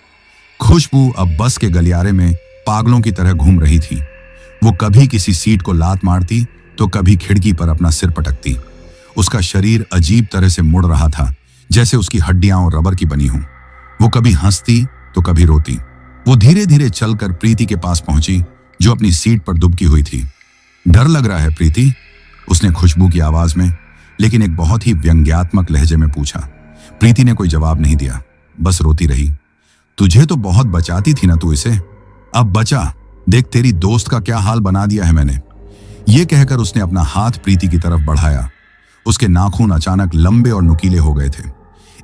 खुशबू अब बस के गलियारे में पागलों की तरह घूम रही थी। वो कभी किसी सीट को लात मारती तो कभी खिड़की पर अपना सिर पटकती। उसका शरीर अजीब तरह से मुड़ रहा था, जैसे उसकी हड्डियां रबर की बनी हों। वो कभी हंसती तो कभी रोती। वो धीरे धीरे चलकर प्रीति के पास पहुंची, जो अपनी सीट पर दुबकी हुई थी। डर लग रहा है प्रीति? उसने खुशबू की आवाज में, लेकिन एक बहुत ही व्यंग्यात्मक लहजे में पूछा। प्रीति ने कोई जवाब नहीं दिया, बस रोती रही। तुझे तो बहुत बचाती थी ना तू इसे, अब बचा। देख तेरी दोस्त का क्या हाल बना दिया है मैंने। ये कहकर उसने अपना हाथ प्रीति की तरफ बढ़ाया। उसके नाखून अचानक लंबे और नुकीले हो गए थे।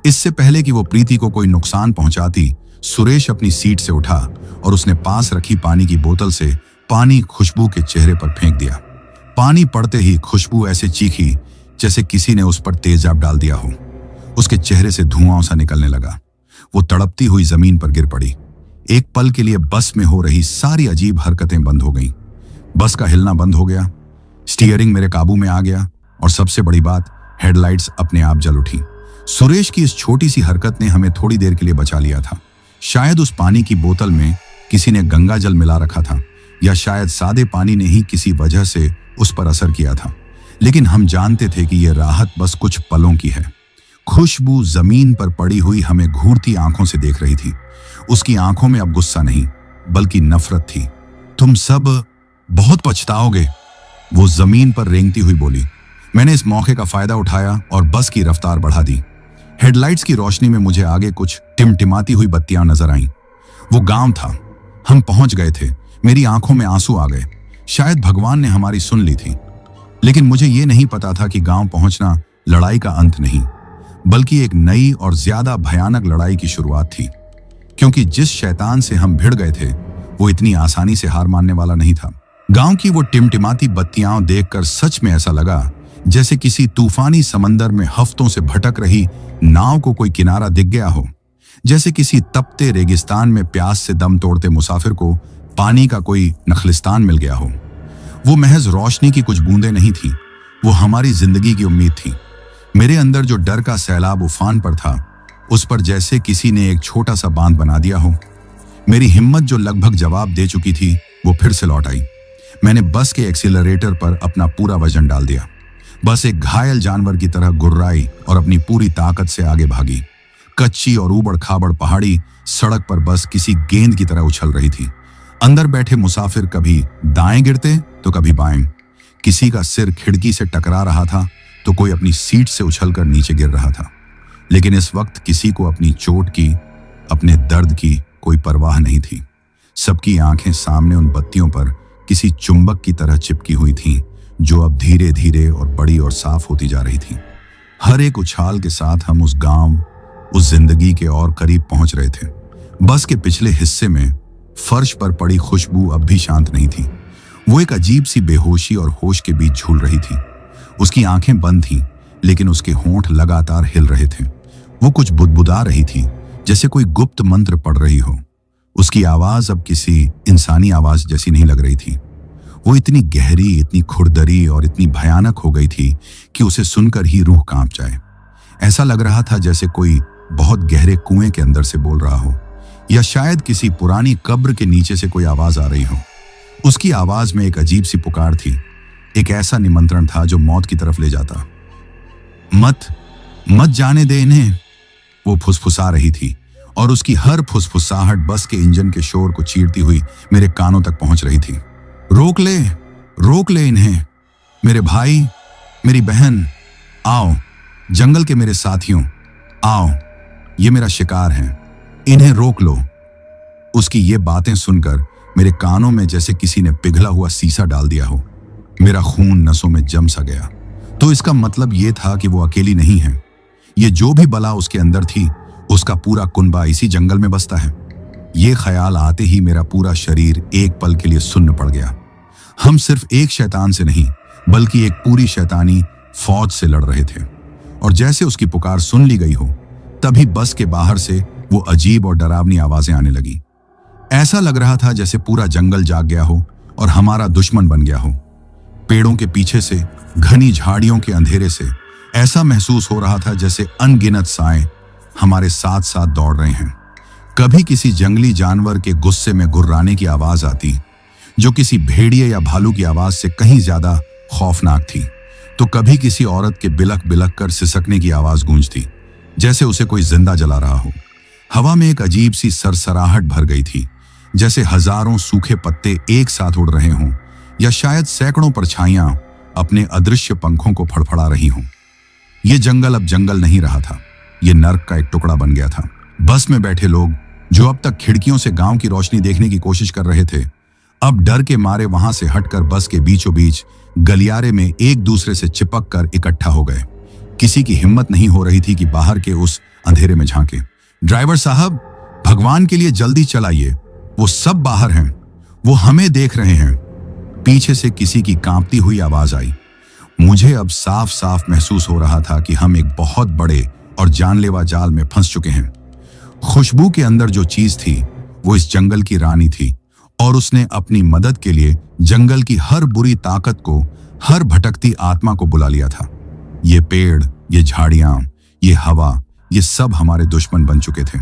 इससे पहले कि वो प्रीति को कोई नुकसान पहुंचाती, सुरेश अपनी सीट से उठा और उसने पास रखी पानी की बोतल से पानी खुशबू के चेहरे पर फेंक दिया। पानी पड़ते ही खुशबू ऐसे चीखी जैसे किसी ने उस पर तेजाब डाल दिया हो। उसके चेहरे से धुआं सा निकलने लगा। वो तड़पती हुई जमीन पर गिर पड़ी। एक पल के लिए बस में हो रही सारी अजीब हरकतें बंद हो गईं। बस का हिलना बंद हो गया, स्टीयरिंग मेरे काबू में आ गया और सबसे बड़ी बात, हेडलाइट्स अपने आप जल उठी। सुरेश की इस छोटी सी हरकत ने हमें थोड़ी देर के लिए बचा लिया था। शायद उस पानी की बोतल में किसी ने गंगा जल मिला रखा था, या शायद सादे पानी ने ही किसी वजह से उस पर असर किया था। लेकिन हम जानते थे कि यह राहत बस कुछ पलों की है। खुशबू जमीन पर पड़ी हुई हमें घूरती आंखों से देख रही थी। उसकी आंखों में अब गुस्सा नहीं, बल्कि नफरत थी। तुम सब बहुत पछताओगे, वो जमीन पर रेंगती हुई बोली। मैंने इस मौके का फायदा उठाया और बस की रफ्तार बढ़ा दी। हेडलाइट्स की रोशनी में मुझे आगे कुछ टिमटिमाती हुई बत्तियां नजर आईं। वो गांव था। हम पहुंच गए थे। मेरी आंखों में आंसू आ गए। शायद भगवान ने हमारी सुन ली थी। लेकिन मुझे ये नहीं पता था कि गांव पहुंचना लड़ाई का अंत नहीं, बल्कि एक नई और ज्यादा भयानक लड़ाई की शुरुआत थी। क्योंकि जिस शैतान से हम भिड़ गए थे वो इतनी आसानी से हार मानने वाला नहीं था। गांव की वो टिमटिमाती बत्तियां देखकर सच में ऐसा लगा जैसे किसी तूफानी समंदर में हफ्तों से भटक रही नाव को कोई किनारा दिख गया हो। जैसे किसी तपते रेगिस्तान में प्यास से दम तोड़ते मुसाफिर को पानी का कोई नखलिस्तान मिल गया हो। वो महज रोशनी की कुछ बूंदें नहीं थी, वो हमारी जिंदगी की उम्मीद थी। मेरे अंदर जो डर का सैलाब उफान पर था, उस पर जैसे किसी ने एक छोटा सा बांध बना दिया हो। मेरी हिम्मत जो लगभग जवाब दे चुकी थी, वो फिर से लौट आई। मैंने बस के एक्सीलरेटर पर अपना पूरा वजन डाल दिया। बस एक घायल जानवर की तरह गुर्राई और अपनी पूरी ताकत से आगे भागी। कच्ची और ऊबड़ खाबड़ पहाड़ी सड़क पर बस किसी गेंद की तरह उछल रही थी। अंदर बैठे मुसाफिर कभी दाएं गिरते तो कभी बाएं। किसी का सिर खिड़की से टकरा रहा था तो कोई अपनी सीट से उछलकर नीचे गिर रहा था। लेकिन इस वक्त किसी को अपनी चोट की, अपने दर्द की कोई परवाह नहीं थी। सबकी आंखें सामने उन बत्तियों पर किसी चुंबक की तरह चिपकी हुई थीं, जो अब धीरे धीरे और बड़ी और साफ होती जा रही थी। हर एक उछाल के साथ हम उस गांव, उस जिंदगी के और करीब पहुंच रहे थे। बस के पिछले हिस्से में फर्श पर पड़ी खुशबू अब भी शांत नहीं थी। वो एक अजीब सी बेहोशी और होश के बीच झूल रही थी। उसकी आंखें बंद थीं, लेकिन उसके होंठ लगातार हिल रहे थे। वो कुछ बुदबुदा रही थी, जैसे कोई गुप्त मंत्र पढ़ रही हो। उसकी आवाज अब किसी इंसानी आवाज जैसी नहीं लग रही थी। वो इतनी गहरी, इतनी खुरदरी और इतनी भयानक हो गई थी कि उसे सुनकर ही रूह कांप जाए। ऐसा लग रहा था जैसे कोई बहुत गहरे कुएं के अंदर से बोल रहा हो, या शायद किसी पुरानी कब्र के नीचे से कोई आवाज आ रही हो। उसकी आवाज में एक अजीब सी पुकार थी, एक ऐसा निमंत्रण था जो मौत की तरफ ले जाता। मत मत जाने दे इन्हें, वो फुसफुसा रही थी, और उसकी हर फुसफुसाहट बस के इंजन के शोर को चीरती हुई मेरे कानों तक पहुंच रही थी। रोक ले इन्हें, मेरे भाई, मेरी बहन, आओ, जंगल के मेरे साथियों, आओ, ये मेरा शिकार है, इन्हें रोक लो। उसकी ये बातें सुनकर मेरे कानों में जैसे किसी ने पिघला हुआ सीसा डाल दिया हो। मेरा खून नसों में जम सा गया। तो इसका मतलब ये था कि वो अकेली नहीं है। ये जो भी बला उसके अंदर थी, उसका पूरा कुनबा इसी जंगल में बसता है। ये ख्याल आते ही मेरा पूरा शरीर एक पल के लिए सुन्न पड़ गया। हम सिर्फ एक शैतान से नहीं, बल्कि एक पूरी शैतानी फौज से लड़ रहे थे। और जैसे उसकी पुकार सुन ली गई हो, तभी बस के बाहर से वो अजीब और डरावनी आवाजें आने लगी। ऐसा लग रहा था जैसे पूरा जंगल जाग गया हो और हमारा दुश्मन बन गया हो। पेड़ों के पीछे से, घनी झाड़ियों के अंधेरे से ऐसा महसूस हो रहा था जैसे अनगिनत साएं हमारे साथ साथ दौड़ रहे हैं। कभी किसी जंगली जानवर के गुस्से में गुर्राने की आवाज आती, जो किसी भेड़िए या भालू की आवाज से कहीं ज्यादा खौफनाक थी, तो कभी किसी औरत के बिलक बिलक कर सिसकने की आवाज गूंजती, जैसे उसे कोई जिंदा जला रहा हो। हवा में एक अजीब सी सरसराहट भर गई थी, जैसे हजारों सूखे पत्ते एक साथ उड़ रहे हों, या शायद सैकड़ों परछाइयां अपने अदृश्य पंखों को फड़फड़ा रही हों। यह जंगल अब जंगल नहीं रहा था, यह नर्क का एक टुकड़ा बन गया था। बस में बैठे लोग, जो अब तक खिड़कियों से गांव की रोशनी देखने की कोशिश कर रहे थे, अब डर के मारे वहां से हटकर बस के बीचों बीच गलियारे में एक दूसरे से चिपक कर इकट्ठा हो गए। किसी की हिम्मत नहीं हो रही थी कि बाहर के उस अंधेरे में झांके। ड्राइवर साहब, भगवान के लिए जल्दी चलाइए, वो सब बाहर हैं, वो हमें देख रहे हैं, पीछे से किसी की कांपती हुई आवाज आई। मुझे अब साफ साफ महसूस हो रहा था कि हम एक बहुत बड़े और जानलेवा जाल में फंस चुके हैं। खुशबू के अंदर जो चीज थी, वो इस जंगल की रानी थी, और उसने अपनी मदद के लिए जंगल की हर बुरी ताकत को, हर भटकती आत्मा को बुला लिया था। ये पेड़, ये झाड़ियां, ये हवा, ये सब हमारे दुश्मन बन चुके थे।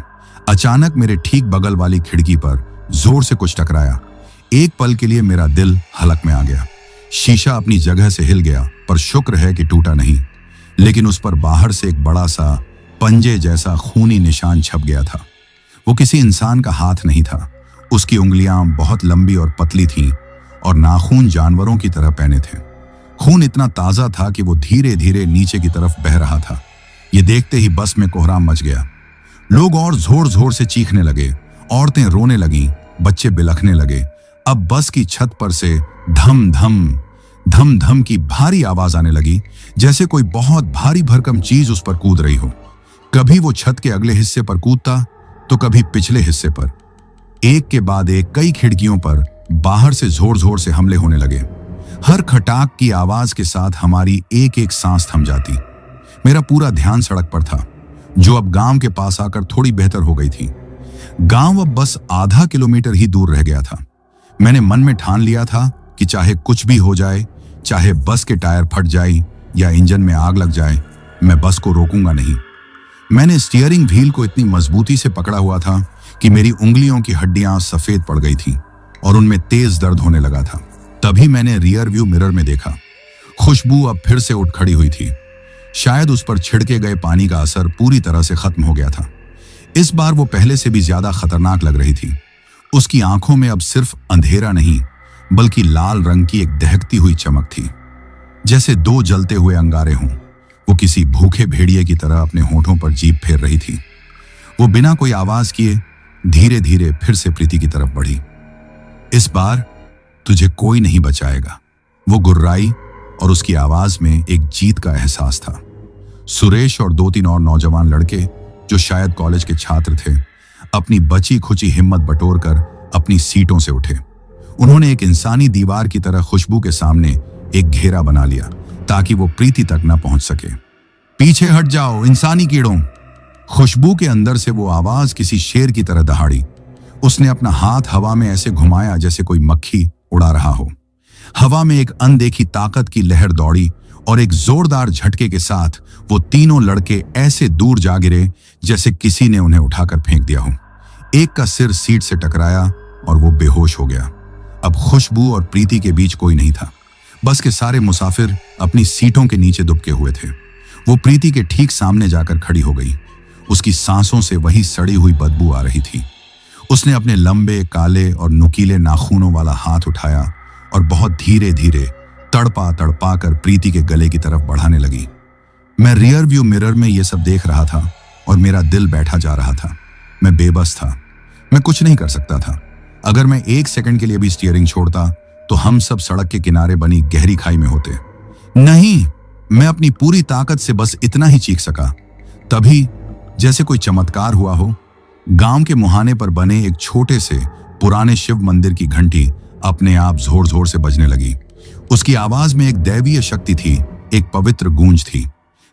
अचानक मेरे ठीक बगल वाली खिड़की पर जोर से कुछ टकराया। एक पल के लिए मेरा दिल हलक में आ गया। शीशा अपनी जगह से हिल गया, पर शुक्र है कि टूटा नहीं। लेकिन उस पर बाहर से एक बड़ा सा पंजे जैसा खूनी निशान छप गया था। वो किसी इंसान का हाथ नहीं था। उसकी उंगलियां बहुत लंबी और पतली थीं, और नाखून जानवरों की तरह पहने थे। खून इतना ताजा था कि वो धीरे धीरे नीचे की तरफ बह रहा था। ये देखते ही बस में कोहराम मच गया। लोग और जोर जोर से चीखने लगे, औरतें रोने लगीं, बच्चे बिलखने लगे। अब बस की छत पर से धम धम धम धम की भारी आवाज आने लगी, जैसे कोई बहुत भारी भरकम चीज उस पर कूद रही हो। कभी वो छत के अगले हिस्से पर कूदता, तो कभी पिछले हिस्से पर। एक के बाद एक कई खिड़कियों पर बाहर से जोर जोर से हमले होने लगे। हर खटाक की आवाज के साथ हमारी एक एक सांस थम जाती। मेरा पूरा ध्यान सड़क पर था, जो अब गांव के पास आकर थोड़ी बेहतर हो गई थी। गांव अब बस आधा किलोमीटर ही दूर रह गया था। मैंने मन में ठान लिया था कि चाहे कुछ भी हो जाए, चाहे बस के टायर फट जाए या इंजन में आग लग जाए, मैं बस को रोकूंगा नहीं। मैंने स्टीयरिंग व्हील को इतनी मजबूती से पकड़ा हुआ था कि मेरी उंगलियों की हड्डियां सफेद पड़ गई थीं और उनमें तेज दर्द होने लगा था। तभी मैंने रियर व्यू मिरर में देखा। खुशबू अब फिर से उठ खड़ी हुई थी। शायद उस पर छिड़के गए पानी का असर पूरी तरह से खत्म हो गया था। इस बार वो पहले से भी ज्यादा खतरनाक लग रही थी। उसकी आंखों में अब सिर्फ अंधेरा नहीं, बल्कि लाल रंग की एक दहकती हुई चमक थी, जैसे दो जलते हुए अंगारे हों। वो किसी भूखे भेड़िए की तरह अपने होठों पर जीभ फेर रही थी। वो बिना कोई आवाज किए धीरे धीरे फिर से प्रीति की तरफ बढ़ी। इस बार तुझे कोई नहीं बचाएगा, वो गुर्राई, और उसकी आवाज में एक जीत का एहसास था। सुरेश और 2-3 और नौजवान लड़के, जो शायद कॉलेज के छात्र थे, अपनी बची खुची हिम्मत बटोरकर अपनी सीटों से उठे। उन्होंने एक इंसानी दीवार की तरह खुशबू के सामने एक घेरा बना लिया ताकि वो प्रीति तक न पहुंच सके। पीछे हट जाओ इंसानी कीड़ों। खुशबू के अंदर से वो आवाज किसी शेर की तरह दहाड़ी। उसने अपना हाथ हवा में ऐसे घुमाया जैसे कोई मक्खी उड़ा रहा हो। हवा में एक अनदेखी ताकत की लहर दौड़ी और एक जोरदार झटके के साथ वो तीनों लड़के ऐसे दूर जा गिरे जैसे किसी ने उन्हें उठाकर फेंक दिया हो। एक का सिर सीट से टकराया और वो बेहोश हो गया। अब खुशबू और प्रीति के बीच कोई नहीं था। बस के सारे मुसाफिर अपनी सीटों के नीचे दुबके हुए थे। वो प्रीति के ठीक सामने जाकर खड़ी हो गई। उसकी सांसों से वही सड़ी हुई बदबू आ रही थी। उसने अपने लंबे काले और नुकीले नाखूनों वाला हाथ उठाया और बहुत धीरे धीरे तड़पा तड़पा कर प्रीति के गले की तरफ बढ़ाने लगी। मैं रियर व्यू मिरर में ये सब देख रहा था और मेरा दिल बैठा जा रहा था। मैं बेबस था। मैं कुछ नहीं कर सकता था। अगर मैं एक सेकंड के लिए भी स्टीयरिंग छोड़ता तो हम सब सड़क के किनारे बनी गहरी खाई में होते। नहीं, मैं अपनी पूरी ताकत से बस इतना ही चीख सका। तभी जैसे कोई चमत्कार हुआ हो, गांव के मुहाने पर बने एक छोटे से पुराने शिव मंदिर की घंटी अपने आप जोर जोर से बजने लगी। उसकी आवाज में एक दैवीय शक्ति थी, एक पवित्र गूंज थी।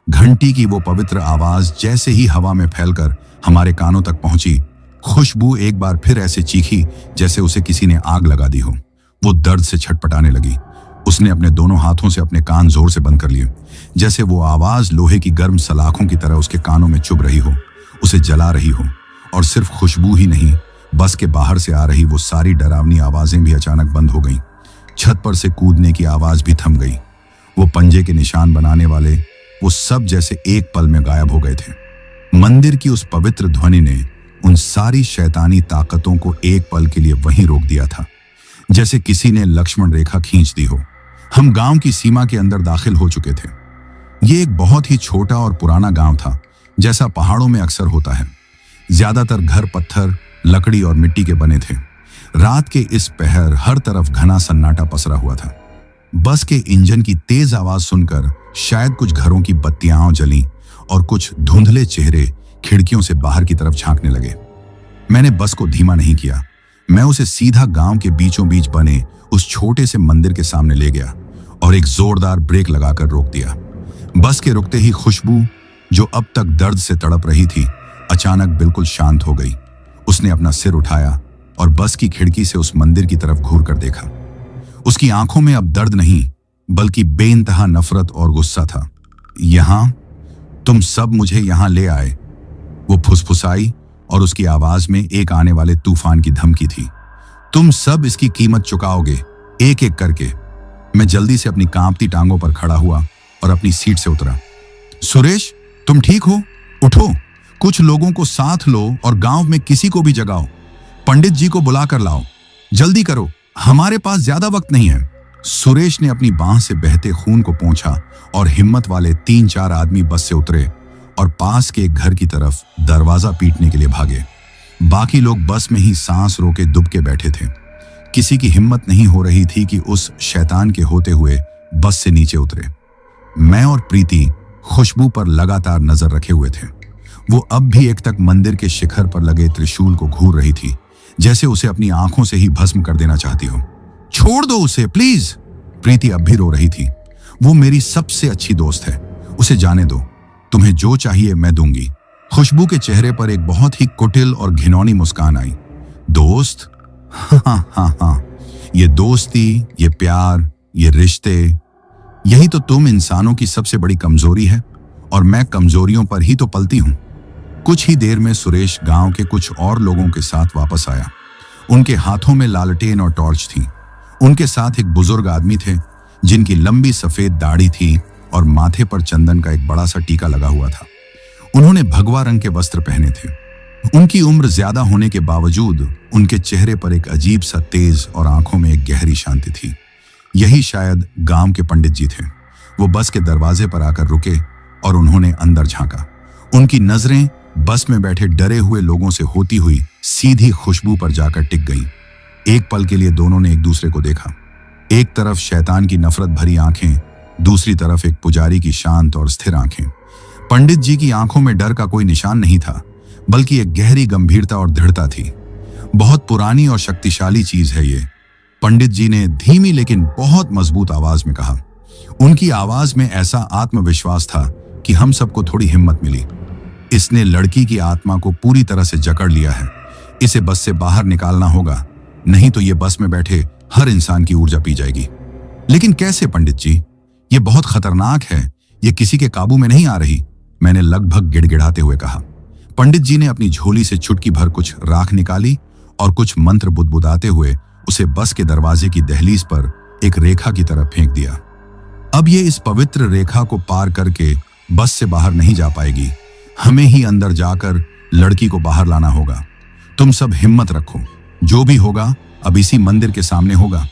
घंटी की वो पवित्र आवाज जैसे ही हवा में फैलकर हमारे कानों तक पहुंची, खुशबू एक बार फिर ऐसे चीखी जैसे उसे किसी ने आग लगा दी हो। वो दर्द से छटपटाने लगी। उसने अपने दोनों हाथों से अपने कान जोर से बंद कर लिए, जैसे वो आवाज लोहे की गर्म सलाखों की तरह उसके कानों में चुभ रही हो, उसे जला रही हो। और सिर्फ खुशबू ही नहीं, बस के बाहर से आ रही वो सारी डरावनी आवाजें भी अचानक बंद हो गईं। छत पर से कूदने की आवाज भी थम गई। वो पंजे के निशान बनाने वाले वो सब जैसे एक पल में गायब हो गए थे। मंदिर की उस पवित्र ध्वनि ने उन सारी शैतानी ताकतों को एक पल के लिए वहीं रोक दिया था, जैसे किसी ने लक्ष्मण रेखा खींच दी हो। हम गांव की सीमा के अंदर दाखिल हो चुके थे। ये एक बहुत ही छोटा और पुराना गांव था, जैसा पहाड़ों में अक्सर होता है। ज्यादातर घर पत्थर, लकड़ी और मिट्टी के बने थे। रात के इस पहर हर तरफ घना सन्नाटा पसरा हुआ था। बस के इंजन की तेज आवाज सुनकर शायद कुछ घरों की बत्तियां जलीं और कुछ धुंधले चेहरे खिड़कियों से बाहर की तरफ झांकने लगे। मैंने बस को धीमा नहीं किया। मैं उसे सीधा गांव के बीचों बीच बने उस छोटे से मंदिर के सामने ले गया और एक जोरदार ब्रेक लगाकर रोक दिया। बस के रुकते ही खुशबू, जो अब तक दर्द से तड़प रही थी, अचानक बिल्कुल शांत हो गई। उसने अपना सिर उठाया और बस की खिड़की से उस मंदिर की तरफ घूर कर देखा। उसकी आंखों में अब दर्द नहीं, बल्कि बेइंतहा नफरत और गुस्सा था। यहां तुम सब मुझे यहां ले आए, वो फुसफुसाई और उसकी आवाज में एक आने वाले तूफान की धमकी थी। तुम सब इसकी कीमत चुकाओगे, एक एक करके। मैं जल्दी से अपनी कांपती टांगों पर खड़ा हुआ और अपनी सीट से उतरा। सुरेश, तुम ठीक हो? उठो, कुछ लोगों को साथ लो और गांव में किसी को भी जगाओ। पंडित जी को बुला कर लाओ, जल्दी करो, हमारे पास ज्यादा वक्त नहीं है। सुरेश ने अपनी बांह से बहते खून को पोंछा और हिम्मत वाले 3-4 आदमी बस से उतरे और पास के एक घर की तरफ दरवाजा पीटने के लिए भागे। बाकी लोग बस में ही सांस रोके दुबके बैठे थे। किसी की हिम्मत नहीं हो रही थी कि उस शैतान के होते हुए बस से नीचे उतरे। मैं और प्रीति खुशबू पर लगातार नजर रखे हुए थे। वो अब भी एक तक मंदिर के शिखर पर लगे त्रिशूल को घूर रही थी, जैसे उसे अपनी आंखों से ही भस्म कर देना चाहती हो। छोड़ दो उसे प्लीज। प्रीति अब भी रो रही थी। वो मेरी सबसे अच्छी दोस्त है, उसे जाने दो। तुम्हें जो चाहिए मैं दूंगी। खुशबू के चेहरे पर एक बहुत ही कुटिल और घिनौनी मुस्कान आई। दोस्त? हाँ हाँ हाँ, ये दोस्ती, ये प्यार, ये रिश्ते, यही तो तुम इंसानों की सबसे बड़ी कमजोरी है, और मैं कमजोरियों पर ही तो पलती हूं। कुछ ही देर में सुरेश गांव के कुछ और लोगों के साथ वापस आया। उनके हाथों में लालटेन और टॉर्च थी। उनके साथ एक बुजुर्ग आदमी थे जिनकी लंबी सफेद दाढ़ी थी और माथे पर चंदन का एक बड़ा सा टीका लगा हुआ था। उन्होंने भगवा रंग के वस्त्र पहने थे। उनकी उम्र ज्यादा होने के बावजूद उनके चेहरे पर एक अजीब सा तेज और आंखों में एक गहरी शांति थी। यही शायद गांव के पंडित जी थे। वो बस के दरवाजे पर आकर रुके और उन्होंने अंदर झांका। उनकी नजरें बस में बैठे डरे हुए लोगों से होती हुई सीधी खुशबू पर जाकर टिक गईं। एक पल के लिए दोनों ने एक दूसरे को देखा। एक तरफ शैतान की नफरत भरी आंखें, दूसरी तरफ एक पुजारी की शांत और स्थिर आंखें। पंडित जी की आंखों में डर का कोई निशान नहीं था, बल्कि एक गहरी गंभीरता और दृढ़ता थी। बहुत पुरानी और शक्तिशाली चीज है ये, पंडित जी ने धीमी लेकिन बहुत मजबूत आवाज में कहा। उनकी आवाज में ऐसा आत्मविश्वास था कि हम सबको थोड़ी हिम्मत मिली। इसने लड़की की आत्मा को पूरी तरह से जकड़ लिया है। इसे बस से बाहर निकालना होगा, नहीं तो ये बस में बैठे हर इंसान की ऊर्जा पी जाएगी। लेकिन कैसे पंडित जी? ये बहुत खतरनाक है, ये किसी के काबू में नहीं आ रही, मैंने लगभग गिड़गिड़ाते हुए कहा। पंडित जी ने अपनी झोली से चुटकी भर कुछ राख निकाली और कुछ मंत्र बुदबुदाते हुए उसे बस के दरवाजे की दहलीज पर एक रेखा की तरफ फेंक दिया। अब ये इस पवित्र रेखा को पार करके बस से बाहर नहीं जा पाएगी। हमें ही अंदर जाकर लड़की को बाहर लाना होगा। तुम सब हिम्मत रखो, जो भी होगा अब इसी मंदिर के सामने होगा।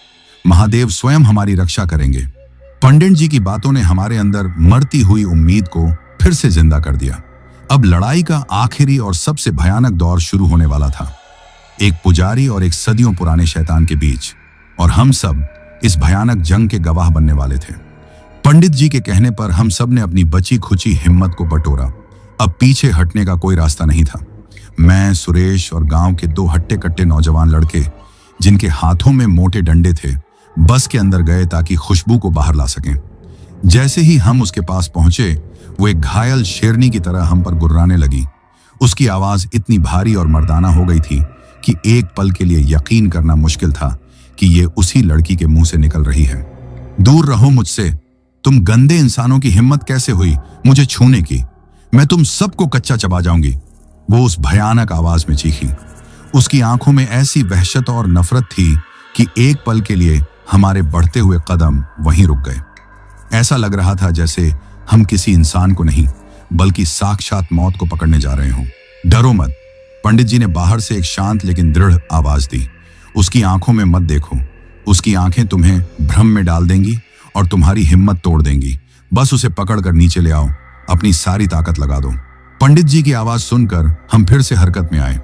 महादेव स्वयं हमारी रक्षा करेंगे। पंडित जी की बातों ने हमारे अंदर मरती हुई उम्मीद को फिर से जिंदा कर दिया। अब लड़ाई का आखिरी और सबसे भयानक दौर शुरू होने वाला था। एक पुजारी और एक सदियों पुराने शैतान के बीच, और हम सब इस भयानक जंग के गवाह बनने वाले थे। पंडित जी के कहने पर हम सब ने अपनी बची खुची हिम्मत को बटोरा। अब पीछे हटने का कोई रास्ता नहीं था। मैं, सुरेश और गांव के 2 हट्टे कट्टे नौजवान लड़के, जिनके हाथों में मोटे डंडे थे, बस के अंदर गए ताकि खुशबू को बाहर ला सकें। जैसे ही हम उसके पास पहुंचे, वो एक घायल शेरनी की तरह हम पर गुर्राने लगी। उसकी आवाज इतनी भारी और मर्दाना हो गई थी कि एक पल के लिए यकीन करना मुश्किल था कि ये उसी लड़की के मुंह से निकल रही है। दूर रहो मुझसे, तुम गंदे इंसानों की हिम्मत कैसे हुई मुझे छूने की? मैं तुम सबको कच्चा चबा जाऊंगी, वो उस भयानक आवाज में चीखी। उसकी आंखों में ऐसी वहशत और नफरत थी कि एक पल के लिए हमारे बढ़ते हुए कदम वहीं रुक गए। ऐसा लग रहा था जैसे हम किसी इंसान को नहीं, बल्कि साक्षात मौत को पकड़ने जा रहे हों। डरो मत, पंडित जी ने बाहर से एक शांत लेकिन दृढ़ आवाज दी। उसकी आंखों में मत देखो, उसकी आंखें तुम्हें भ्रम में डाल देंगी और तुम्हारी हिम्मत तोड़ देंगी। बस उसे पकड़कर नीचे ले आओ, अपनी सारी ताकत लगा दो। पंडित जी की आवाज सुनकर हम फिर से हरकत में आए।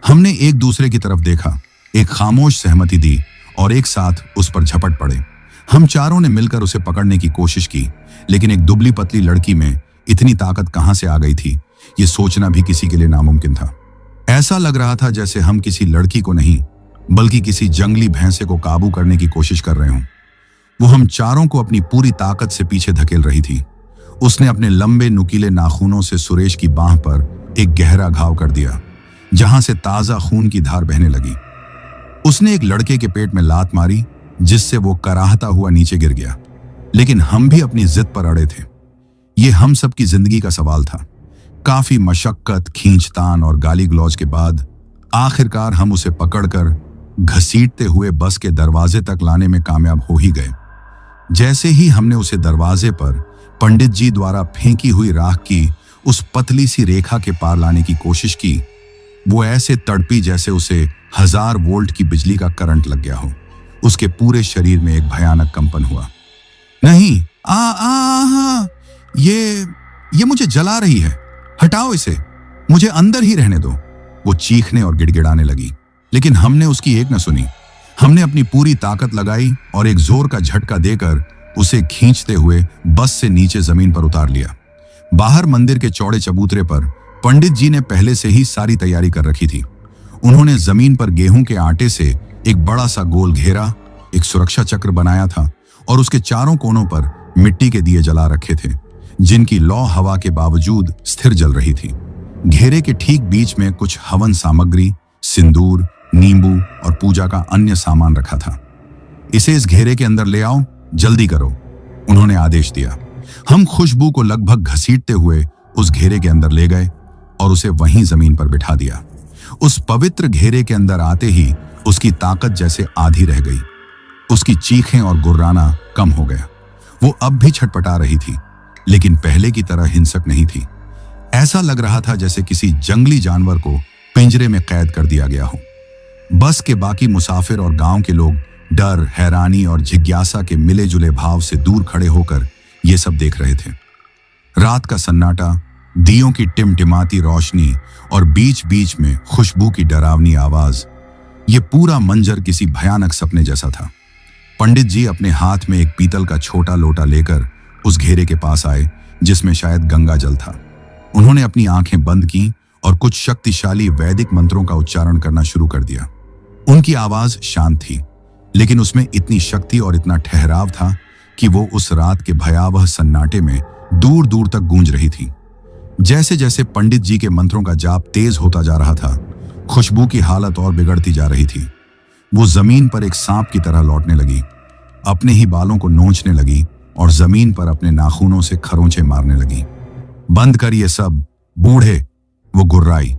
हमने एक दूसरे की तरफ देखा, एक खामोश सहमति दी और एक साथ उस पर झपट पड़े। हम चारों ने मिलकर उसे पकड़ने की कोशिश की, लेकिन एक दुबली पतली लड़की में इतनी ताकत कहां से आ गई थी, ये सोचना भी किसी के लिए नामुमकिन था। ऐसा लग रहा था जैसे हम किसी लड़की को नहीं, बल्कि किसी जंगली भैंसे को काबू करने की कोशिश कर रहे हों। वो हम चारों को अपनी पूरी ताकत से पीछे धकेल रही थी। उसने अपने लंबे नुकीले नाखूनों से सुरेश की बांह पर एक गहरा घाव कर दिया, जहां से ताजा खून की धार बहने लगी। उसने एक लड़के के पेट में लात मारी, जिससे वो कराहता हुआ नीचे गिर गया। लेकिन हम भी अपनी जिद पर अड़े थे। ये हम सब की जिंदगी का सवाल था। काफी मशक्कत, खींचतान और गाली गलौज के बाद आखिरकार हम उसे पकड़कर घसीटते हुए बस के दरवाजे तक लाने में कामयाब हो ही गए। जैसे ही हमने उसे दरवाजे पर पंडित जी द्वारा फेंकी हुई राख की उस पतली सी रेखा के पार लाने की कोशिश की, वो ऐसे तड़पी जैसे उसे 1000 वोल्ट की बिजली का करंट लग गया हो। उसके पूरे शरीर में एक भयानक कंपन हुआ। नहीं, ये मुझे जला रही है, हटाओ इसे, मुझे अंदर ही रहने दो। वो चीखने और गिड़गिड़ाने लगी, लेकिन हमने उसकी एक न सुनी। हमने अपनी पूरी ताकत लगाई और एक जोर का झटका देकर उसे खींचते हुए बस से नीचे जमीन पर उतार लिया। बाहर मंदिर के चौड़े चबूतरे पर पंडित जी ने पहले से ही सारी तैयारी कर रखी थी। उन्होंने जमीन पर गेहूं के आटे से एक बड़ा सा गोल घेरा, एक सुरक्षा चक्र बनाया था और उसके चारों कोनों पर मिट्टी के दिए जला रखे थे, जिनकी लौ हवा के बावजूद स्थिर जल रही थी। घेरे के ठीक बीच में कुछ हवन सामग्री, सिंदूर, नींबू और पूजा का अन्य सामान रखा था। इसे इस घेरे के अंदर ले आओ, जल्दी करो, उन्होंने आदेश दिया। हम खुशबू को लगभग घसीटते हुए उस घेरे के अंदर ले गए और उसे वहीं जमीन पर बिठा दिया। उस पवित्र घेरे के अंदर आते ही उसकी ताकत जैसे आधी रह गई। उसकी चीखें और गुर्राना कम हो गया। वो अब भी छटपटा रही थी, लेकिन पहले की तरह हिंसक नहीं थी। ऐसा लग रहा था जैसे किसी जंगली जानवर को पिंजरे में कैद कर दिया गया हो। बस के बाकी मुसाफिर और गांव के लोग डर, हैरानी और जिज्ञासा के मिले जुले भाव से दूर खड़े होकर ये सब देख रहे थे। रात का सन्नाटा, दियों की टिमटिमाती रोशनी और बीच बीच में खुशबू की डरावनी आवाज, ये पूरा मंजर किसी भयानक सपने जैसा था। पंडित जी अपने हाथ में एक पीतल का छोटा लोटा लेकर उस घेरे के पास आए, जिसमें शायद गंगा जल था। उन्होंने अपनी आंखें बंद की और कुछ शक्तिशाली वैदिक मंत्रों का उच्चारण करना शुरू कर दिया। उनकी आवाज शांत थी, लेकिन उसमें इतनी शक्ति और इतना ठहराव था कि वो उस रात के भयावह सन्नाटे में दूर दूर तक गूंज रही थी। जैसे जैसे पंडित जी के मंत्रों का जाप तेज होता जा रहा था, खुशबू की हालत और बिगड़ती जा रही थी। वो जमीन पर एक सांप की तरह लौटने लगी, अपने ही बालों को नोचने लगी और जमीन पर अपने नाखूनों से खरोंचे मारने लगी। बंद कर ये सब, बूढ़े, वो गुर्राई।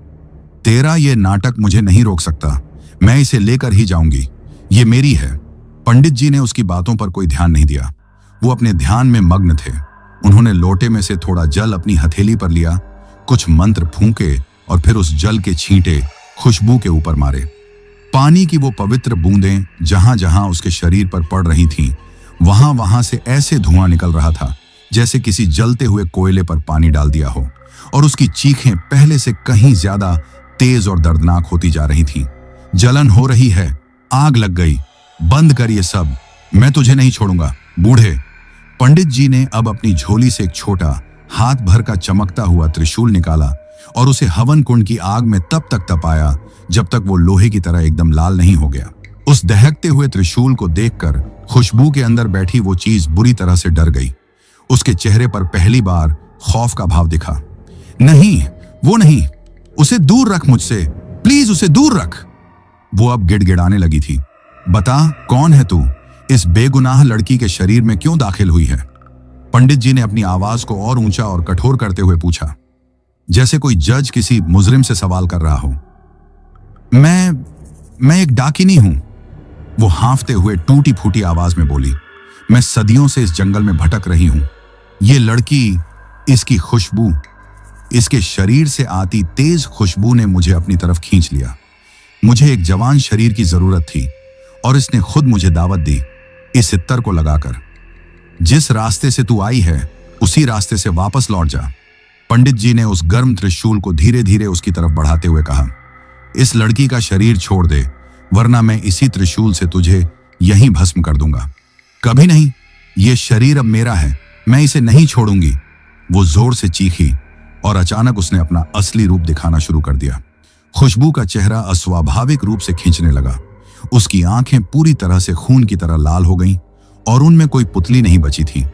तेरा ये नाटक मुझे नहीं रोक सकता, मैं इसे लेकर ही जाऊंगी, ये मेरी है। पंडित जी ने उसकी बातों पर कोई ध्यान नहीं दिया। वो अपने ध्यान में मग्न थे। उन्होंने लोटे में से थोड़ा जल अपनी हथेली पर लिया, कुछ मंत्र फूंके और फिर उस जल के छींटे खुशबू के ऊपर मारे। पानी की वो पवित्र बूंदें जहां जहां उसके शरीर पर पड़ रही थीं, वहां वहां से ऐसे धुआं निकल रहा था जैसे किसी जलते हुए कोयले पर पानी डाल दिया हो, और उसकी चीखें पहले से कहीं ज्यादा तेज और दर्दनाक होती जा रही थीं। जलन हो रही है, आग लग गई, बंद कर ये सब, मैं तुझे नहीं छोड़ूंगा, बूढ़े। पंडित जी ने अब अपनी झोली से एक छोटा हाथ भर का चमकता हुआ त्रिशूल निकाला और उसे हवन कुंड की आग में तब तक तपाया जब तक वो लोहे की तरह एकदम लाल नहीं हो गया। उस दहकते हुए त्रिशूल को देखकर खुशबू के अंदर बैठी वो चीज बुरी तरह से डर गई। उसके चेहरे पर पहली बार खौफ का भाव दिखा। नहीं, वो नहीं, उसे दूर रख मुझसे, प्लीज उसे दूर रख। वो अब गिड़गिड़ाने लगी थी। बता, कौन है तू? इस बेगुनाह लड़की के शरीर में क्यों दाखिल हुई है? पंडित जी ने अपनी आवाज को और ऊंचा और कठोर करते हुए पूछा, जैसे कोई जज किसी मुजरिम से सवाल कर रहा हो। मैं एक डाकिनी हूं, वो हांफते हुए टूटी फूटी आवाज में बोली। मैं सदियों से इस जंगल में भटक रही हूं। ये लड़की, इसकी खुशबू, इसके शरीर से आती तेज खुशबू ने मुझे अपनी तरफ खींच लिया। मुझे एक जवान शरीर की जरूरत थी और इसने खुद मुझे दावत दी, इस इत्तर को लगाकर। जिस रास्ते से तू आई है उसी रास्ते से वापस लौट जा। पंडित जी ने उस गर्म त्रिशूल को धीरे धीरे उसकी तरफ बढ़ाते हुए कहा, इस लड़की का शरीर छोड़ दे, वरना मैं इसी त्रिशूल से तुझे यहीं भस्म कर दूंगा। कभी नहीं, ये शरीर अब मेरा है, मैं इसे नहीं छोड़ूंगी। वो जोर से चीखी और अचानक उसने अपना असली रूप दिखाना शुरू कर दिया। खुशबू का चेहरा अस्वाभाविक रूप से खींचने लगा। उसकी आंखें पूरी तरह से खून की तरह लाल हो गईं और उनमें कोई पुतली नहीं बची थी,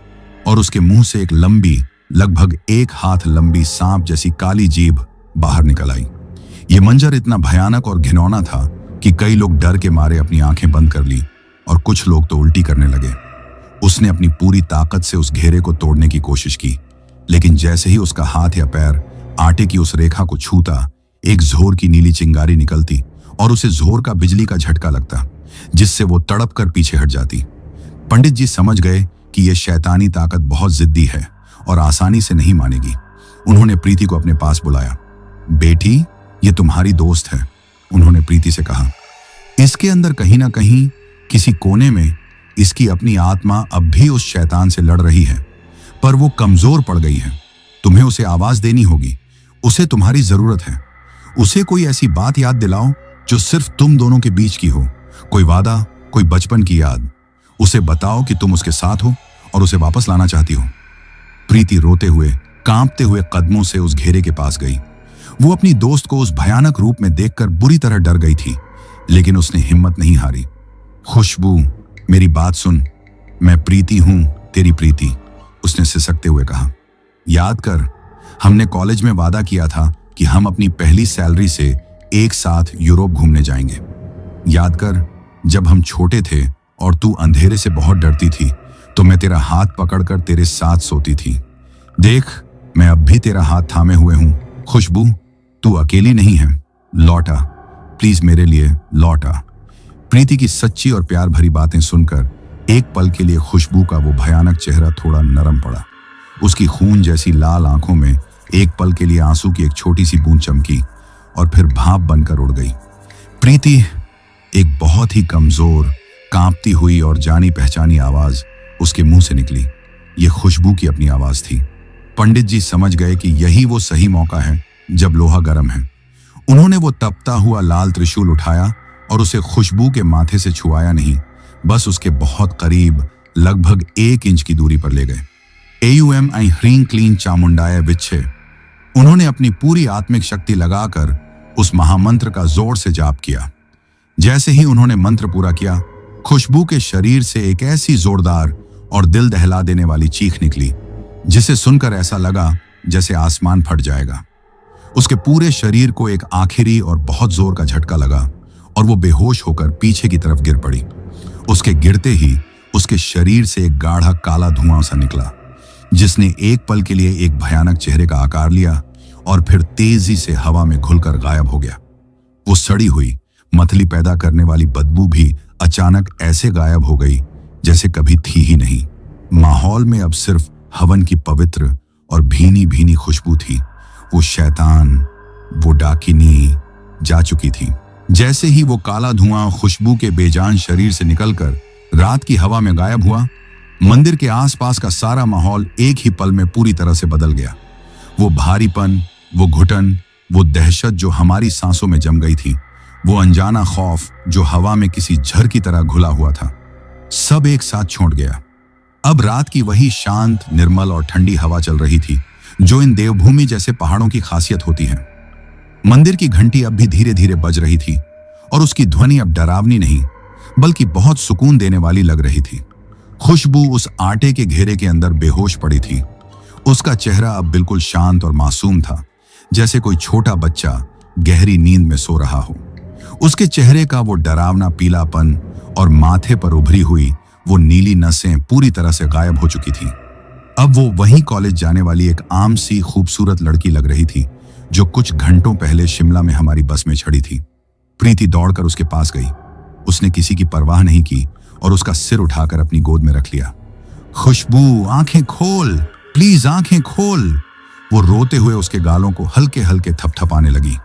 और उसके मुंह से एक लंबी, लगभग 1 हाथ लंबी सांप जैसी काली जीभ बाहर निकल आई। ये मंजर इतना भयानक और घिनौना था कि कई लोग डर के मारे अपनी आंखें बंद कर ली और कुछ लोग तो उल्टी करने लगे। उसने अपनी पूरी ताकत से उस घेरे को तोड़ने की कोशिश की, लेकिन जैसे ही उसका हाथ या पैर आटे की उस रेखा को छूता, एक जोर की नीली चिंगारी निकलती और उसे जोर का बिजली का झटका लगता, जिससे वो तड़प कर पीछे हट जाती। पंडित जी समझ गए कि यह शैतानी ताकत बहुत जिद्दी है और आसानी से नहीं मानेगी। उन्होंने प्रीति को अपने पास बुलाया। बेटी, ये तुम्हारी दोस्त है, उन्होंने प्रीति से कहा। इसके अंदर कहीं ना कहीं किसी कोने में इसकी अपनी आत्मा अब भी उस शैतान से लड़ रही है, पर वो कमजोर पड़ गई है। तुम्हें उसे आवाज देनी होगी, उसे तुम्हारी जरूरत है। उसे कोई ऐसी बात याद दिलाओ जो सिर्फ तुम दोनों के बीच की हो, कोई वादा, कोई बचपन की याद। उसे बताओ कि तुम उसके साथ हो और उसे वापस लाना चाहती हो। प्रीति रोते हुए, कांपते हुए कदमों से उस घेरे के पास गई। वो अपनी दोस्त को उस भयानक रूप में देखकर बुरी तरह डर गई थी, लेकिन उसने हिम्मत नहीं हारी। खुशबू, मेरी बात सुन, मैं प्रीति हूं, तेरी प्रीति, उसने सिसकते हुए कहा। याद कर, हमने कॉलेज में वादा किया था कि हम अपनी पहली सैलरी से एक साथ यूरोप घूमने जाएंगे। याद कर, जब हम छोटे थे और तू अंधेरे से बहुत डरती थी तो मैं तेरा हाथ पकड़कर तेरे साथ सोती थी। देख, मैं अब भी तेरा हाथ थामे हुए हूं। खुशबू, तू अकेली नहीं है, लौटा, प्लीज मेरे लिए लौटा। प्रीति की सच्ची और प्यार भरी बातें सुनकर एक पल के लिए खुशबू का वो भयानक चेहरा थोड़ा नरम पड़ा। उसकी खून जैसी लाल आंखों में एक पल के लिए आंसू की एक छोटी सी बूंद चमकी और फिर भाप बनकर उड़ गई। प्रीति, एक बहुत ही कमजोर, कांपती हुई और जानी पहचानी आवाज उसके मुंह से निकली। यह खुशबू की अपनी आवाज थी। पंडित जी समझ गए कि यही वो सही मौका है जब लोहा गर्म है। उन्होंने वो तपता हुआ लाल त्रिशूल उठाया और उसे खुशबू के माथे से छुआया नहीं, बस उसके बहुत करीब, लगभग 1 इंच की दूरी पर ले गए। एयुएम आई ह्रीं क्लीन चामुंडाय विच्छे, उन्होंने अपनी पूरी आत्मिक शक्ति लगाकर उस महामंत्र का जोर से जाप किया। जैसे ही उन्होंने मंत्र पूरा किया, खुशबू के शरीर से एक ऐसी जोरदार और दिल दहला देने वाली चीख निकली, जिसे सुनकर ऐसा लगा जैसे आसमान फट जाएगा। उसके पूरे शरीर को एक आखिरी और बहुत जोर का झटका लगा और वो बेहोश होकर पीछे की तरफ गिर पड़ी। उसके गिरते ही उसके शरीर से एक गाढ़ा काला धुआं सा निकला, जिसने एक पल के लिए एक भयानक चेहरे का आकार लिया और फिर तेजी से हवा में घुलकर गायब हो गया। वो सड़ी हुई मतली पैदा करने वाली बदबू भी अचानक ऐसे गायब हो गई जैसे कभी थी ही नहीं। माहौल में अब सिर्फ हवन की पवित्र और भीनी भीनी खुशबू थी। वो शैतान, वो डाकिनी जा चुकी थी। जैसे ही वो काला धुआं खुशबू के बेजान शरीर से निकलकर रात की हवा में गायब हुआ, मंदिर के आसपास का सारा माहौल एक ही पल में पूरी तरह से बदल गया। वो भारीपन, वो घुटन, वो दहशत जो हमारी सांसों में जम गई थी, वो अनजाना खौफ जो हवा में किसी झर की तरह घुला हुआ था, सब एक साथ छोड़ गया। अब रात की वही शांत, निर्मल और ठंडी हवा चल रही थी जो इन देवभूमि जैसे पहाड़ों की खासियत होती है। मंदिर की घंटी अब भी धीरे धीरे बज रही थी और उसकी ध्वनि अब डरावनी नहीं बल्कि बहुत सुकून देने वाली लग रही थी। खुशबू उस आटे के घेरे के अंदर बेहोश पड़ी थी। उसका चेहरा अब बिल्कुल शांत और मासूम था, जैसे कोई छोटा बच्चा गहरी नींद में सो रहा हो। उसके चेहरे का वो डरावना पीलापन और माथे पर उभरी हुई वो नीली नसें पूरी तरह से गायब हो चुकी थी। अब वो वहीं कॉलेज जाने वाली एक आम सी खूबसूरत लड़की लग रही थी जो कुछ घंटों पहले शिमला में हमारी बस में चढ़ी थी। प्रीति दौड़कर उसके पास गई। उसने किसी की परवाह नहीं की और उसका सिर उठाकर अपनी गोद में रख लिया। खुशबू, आंखें खोल, प्लीज आंखें खोल। वो रोते हुए उसके गालों को हल्के हल्के थपथपाने लगी।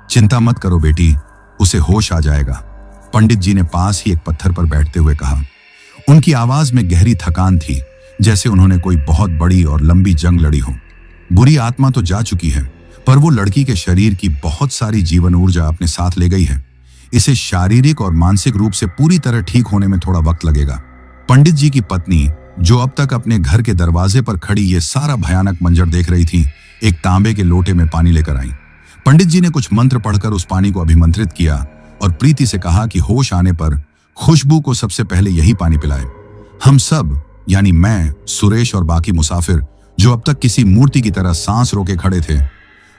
चिंता मत करो बेटी, उसे होश आ जाएगा, पंडित जी ने पास ही एक पत्थर पर बैठते हुए कहा। उनकी आवाज में गहरी थकान थी, जैसे उन्होंने कोई बहुत बड़ी और लंबी जंग लड़ी हो। बुरी आत्मा तो जा चुकी है, पर वो लड़की के शरीर की बहुत सारी जीवन ऊर्जा अपने साथ ले गई है। इसे शारीरिक और मानसिक रूप से पूरी तरह ठीक होने में थोड़ा वक्त लगेगा। पंडित जी की पत्नी, जो अब तक अपने घर के दरवाजे पर खड़ी ये सारा भयानक मंजर देख रही थी, एक तांबे के लोटे में पानी लेकर आई। पंडित जी ने कुछ मंत्र पढ़कर उस पानी को अभिमंत्रित किया और प्रीति से कहा कि होश आने पर खुशबू को सबसे पहले यही पानी पिलाए। हम सब, यानी मैं, सुरेश और बाकी मुसाफिर जो अब तक किसी मूर्ति की तरह सांस रोके खड़े थे,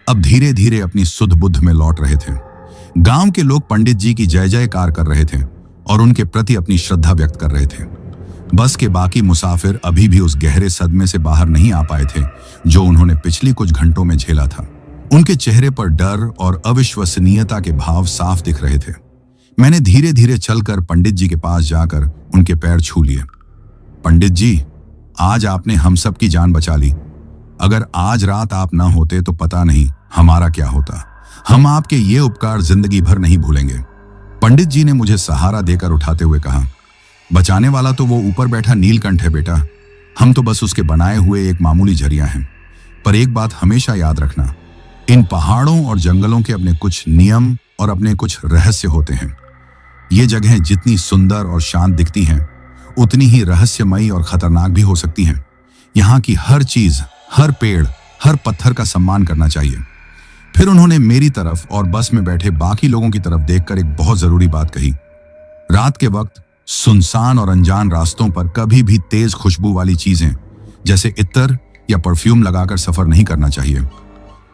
अब धीरे धीरे अपनी सुध बुद्ध में लौट रहे थे। गांव के लोग पंडित जी की जय जयकार कर रहे थे और उनके प्रति अपनी श्रद्धा व्यक्त कर रहे थे। बस के बाकी मुसाफिर अभी भी उस गहरे सदमे से बाहर नहीं आ पाए थे जो उन्होंने पिछले कुछ घंटों में झेला था। उनके चेहरे पर डर और अविश्वसनीयता के भाव साफ दिख रहे थे। मैंने धीरे धीरे चलकर पंडित जी के पास जाकर उनके पैर छू लिए। पंडित जी, आज आपने हम सब की जान बचा ली। अगर आज रात आप ना होते तो पता नहीं हमारा क्या होता। हम आपके ये उपकार जिंदगी भर नहीं भूलेंगे। पंडित जी ने मुझे सहारा देकर उठाते हुए कहा, बचाने वाला तो वो ऊपर बैठा नीलकंठ है बेटा, हम तो बस उसके बनाए हुए एक मामूली झरिया हैं। पर एक बात हमेशा याद रखना, इन पहाड़ों और जंगलों के अपने कुछ नियम और अपने कुछ रहस्य होते हैं। ये जगहें जितनी सुंदर और शांत दिखती हैं, उतनी ही रहस्यमयी और खतरनाक भी हो सकती हैं। यहाँ की हर चीज, हर पेड़, हर पत्थर का सम्मान करना चाहिए। फिर उन्होंने मेरी तरफ और बस में बैठे बाकी लोगों की तरफ देखकर एक बहुत जरूरी बात कही। रात के वक्त सुनसान और अनजान रास्तों पर कभी भी तेज खुशबू वाली चीजें जैसे इत्र या परफ्यूम लगाकर सफर नहीं करना चाहिए।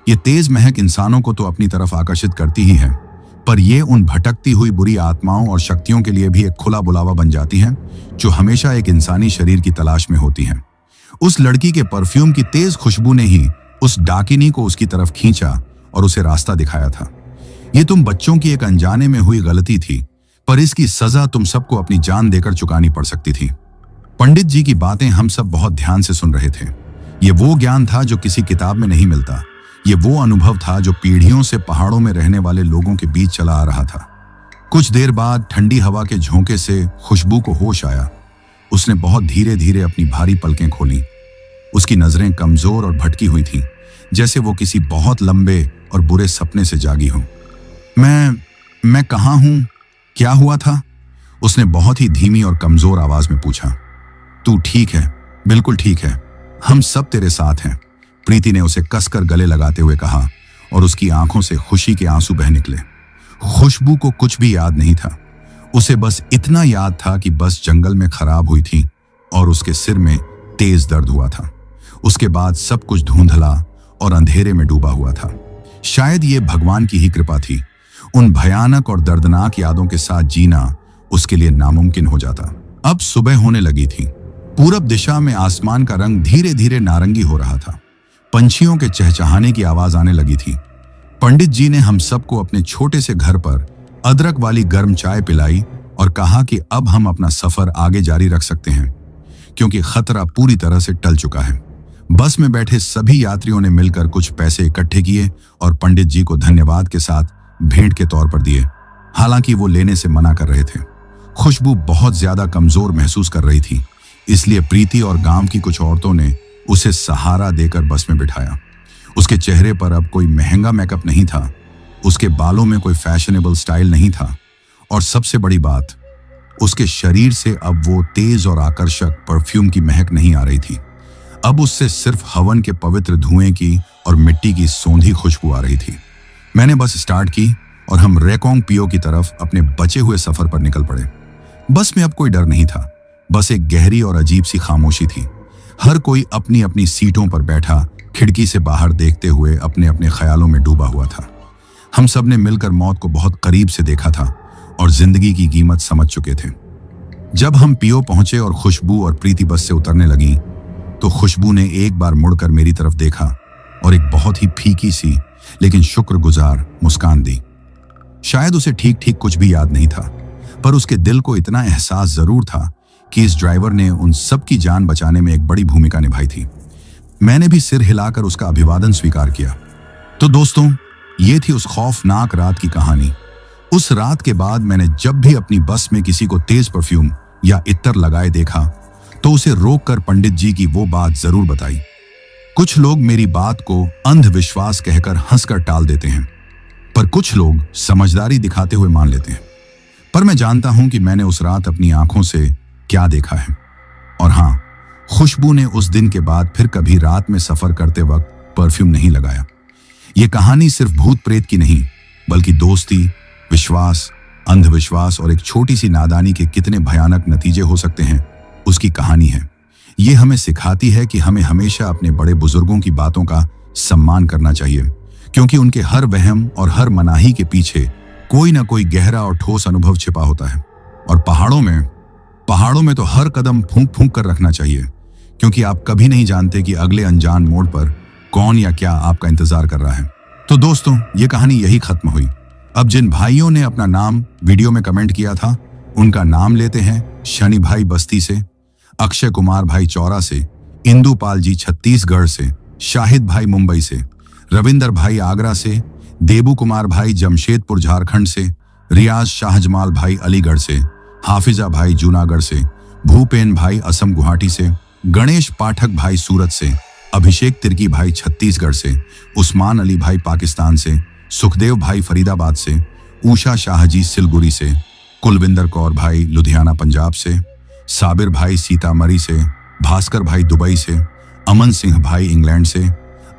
ये तेज महक इंसानों को तो अपनी तरफ आकर्षित करती ही है, पर यह उन भटकती हुई बुरी आत्माओं और शक्तियों के लिए भी एक खुला बुलावा बन जाती है जो हमेशा एक इंसानी शरीर की तलाश में होती है। उस लड़की के परफ्यूम की तेज खुशबू ने ही उस डाकिनी को उसकी तरफ खींचा और उसे रास्ता दिखाया था। ये तुम बच्चों की एक अनजाने में हुई गलती थी, पर इसकी सजा तुम सबको अपनी जान देकर चुकानी पड़ सकती थी। पंडित जी की बातें हम सब बहुत ध्यान से सुन रहे थे। ये वो ज्ञान था जो किसी किताब में नहीं मिलता। ये वो अनुभव था जो पीढ़ियों से पहाड़ों में रहने वाले लोगों के बीच चला आ रहा था। कुछ देर बाद ठंडी हवा के झोंके से खुशबू को होश आया। उसने बहुत धीरे धीरे अपनी भारी पलकें खोली। उसकी नजरें कमजोर और भटकी हुई थीं, जैसे वो किसी बहुत लंबे और बुरे सपने से जागी हो। मैं कहाँ हूं? क्या हुआ था? उसने बहुत ही धीमी और कमजोर आवाज में पूछा। तू ठीक है, बिल्कुल ठीक है, हम सब तेरे साथ हैं, प्रीति ने उसे कसकर गले लगाते हुए कहा और उसकी आंखों से खुशी के आंसू बह निकले। खुशबू को कुछ भी याद नहीं था। उसे बस इतना याद था कि बस जंगल में खराब हुई थी और उसके सिर में तेज दर्द हुआ था। उसके बाद सब कुछ धुंधला और अंधेरे में डूबा हुआ था। शायद ये भगवान की ही कृपा थी। उन भयानक और दर्दनाक यादों के साथ जीना उसके लिए नामुमकिन हो जाता। अब सुबह होने लगी थी। पूरब दिशा में आसमान का रंग धीरे धीरे नारंगी हो रहा था। पंछियों के चहचहाने की आवाज आने लगी थी। पंडित जी ने हम सबको अपने छोटे से घर पर अदरक वाली गर्म चाय पिलाई और कहा कि अब हम अपना सफर आगे जारी रख सकते हैं, क्योंकि खतरा पूरी तरह से टल चुका है। बस में बैठे सभी यात्रियों ने मिलकर कुछ पैसे इकट्ठे किए और पंडित जी को धन्यवाद के साथ भेंट के तौर पर दिए। हालांकि वो लेने से मना कर रहे थे। खुशबू बहुत ज्यादा कमजोर महसूस कर रही थी, इसलिए प्रीति और गांव की कुछ औरतों ने उसे सहारा देकर बस में बिठाया। उसके चेहरे पर अब कोई महंगा मेकअप नहीं था, उसके बालों में कोई फैशनेबल स्टाइल नहीं था और सबसे बड़ी बात, उसके शरीर से अब वो तेज और आकर्षक परफ्यूम की महक नहीं आ रही थी। अब उससे सिर्फ हवन के पवित्र धुएं की और मिट्टी की सौंधी खुशबू आ रही थी। मैंने बस स्टार्ट की और हम रेकोंग पियो की तरफ अपने बचे हुए सफर पर निकल पड़े। बस में अब कोई डर नहीं था, बस एक गहरी और अजीब सी खामोशी थी। हर कोई अपनी अपनी सीटों पर बैठा खिड़की से बाहर देखते हुए अपने अपने ख्यालों में डूबा हुआ था। हम सब ने मिलकर मौत को बहुत करीब से देखा था और जिंदगी की कीमत समझ चुके थे। जब हम पियो पहुंचे और खुशबू और प्रीति बस से उतरने लगी, तो खुशबू ने एक बार मुड़कर मेरी तरफ देखा और एक बहुत ही फीकी सी लेकिन शुक्रगुजार मुस्कान दी। शायद उसे ठीक ठीक कुछ भी याद नहीं था, पर उसके दिल को इतना एहसास जरूर था कि इस ड्राइवर ने उन सब की जान बचाने में एक बड़ी भूमिका निभाई थी। मैंने भी सिर हिलाकर उसका अभिवादन स्वीकार किया। तो दोस्तों, ये थी उस खौफनाक रात की कहानी। उस रात के बाद मैंने जब भी अपनी बस में किसी को तेज परफ्यूम या इत्तर लगाए देखा, तो उसे रोककर पंडित जी की वो बात जरूर बताई। कुछ लोग मेरी बात को अंधविश्वास कहकर हंसकर टाल देते हैं, पर कुछ लोग समझदारी दिखाते हुए मान लेते हैं। पर मैं जानता हूं कि मैंने उस रात अपनी आंखों से क्या देखा है। और हां, खुशबू ने उस दिन के बाद फिर कभी रात में सफर करते वक्त परफ्यूम नहीं लगाया। यह कहानी सिर्फ भूत प्रेत की नहीं, बल्कि दोस्ती, विश्वास, अंधविश्वास और एक छोटी सी नादानी के कितने भयानक नतीजे हो सकते हैं, उसकी कहानी है। ये हमें सिखाती है कि हमें हमेशा अपने बड़े बुजुर्गों की बातों का सम्मान करना चाहिए, क्योंकि उनके हर वहम और हर मनाही के पीछे कोई ना कोई गहरा और ठोस अनुभव छिपा होता है। और पहाड़ों में तो हर कदम फूंक फूंक कर रखना चाहिए, क्योंकि आप कभी नहीं जानते कि अगले अनजान मोड़ पर कौन या क्या आपका इंतजार कर रहा है। तो दोस्तों, ये कहानी यही खत्म हुई। अब जिन भाइयों ने अपना नाम वीडियो में कमेंट किया था, उनका नाम लेते हैं। शनि भाई बस्ती से, अक्षय कुमार भाई चौरा से, इंदुपाल जी छत्तीसगढ़ से, शाहिद भाई मुंबई से, रविंदर भाई आगरा से, देबू कुमार भाई जमशेदपुर झारखंड से, रियाज शाहजमाल भाई अलीगढ़ से, हाफिजा भाई जूनागढ़ से, भूपेन भाई असम गुवाहाटी से, गणेश पाठक भाई सूरत से, अभिषेक तिर्की भाई छत्तीसगढ़ से, उस्मान अली भाई पाकिस्तान से, सुखदेव भाई फरीदाबाद से, ऊषा शाहजी सिलगुड़ी से, कुलविंदर कौर भाई लुधियाना पंजाब से, साबिर भाई सीतामढ़ी से, भास्कर भाई दुबई से, अमन सिंह भाई इंग्लैंड से,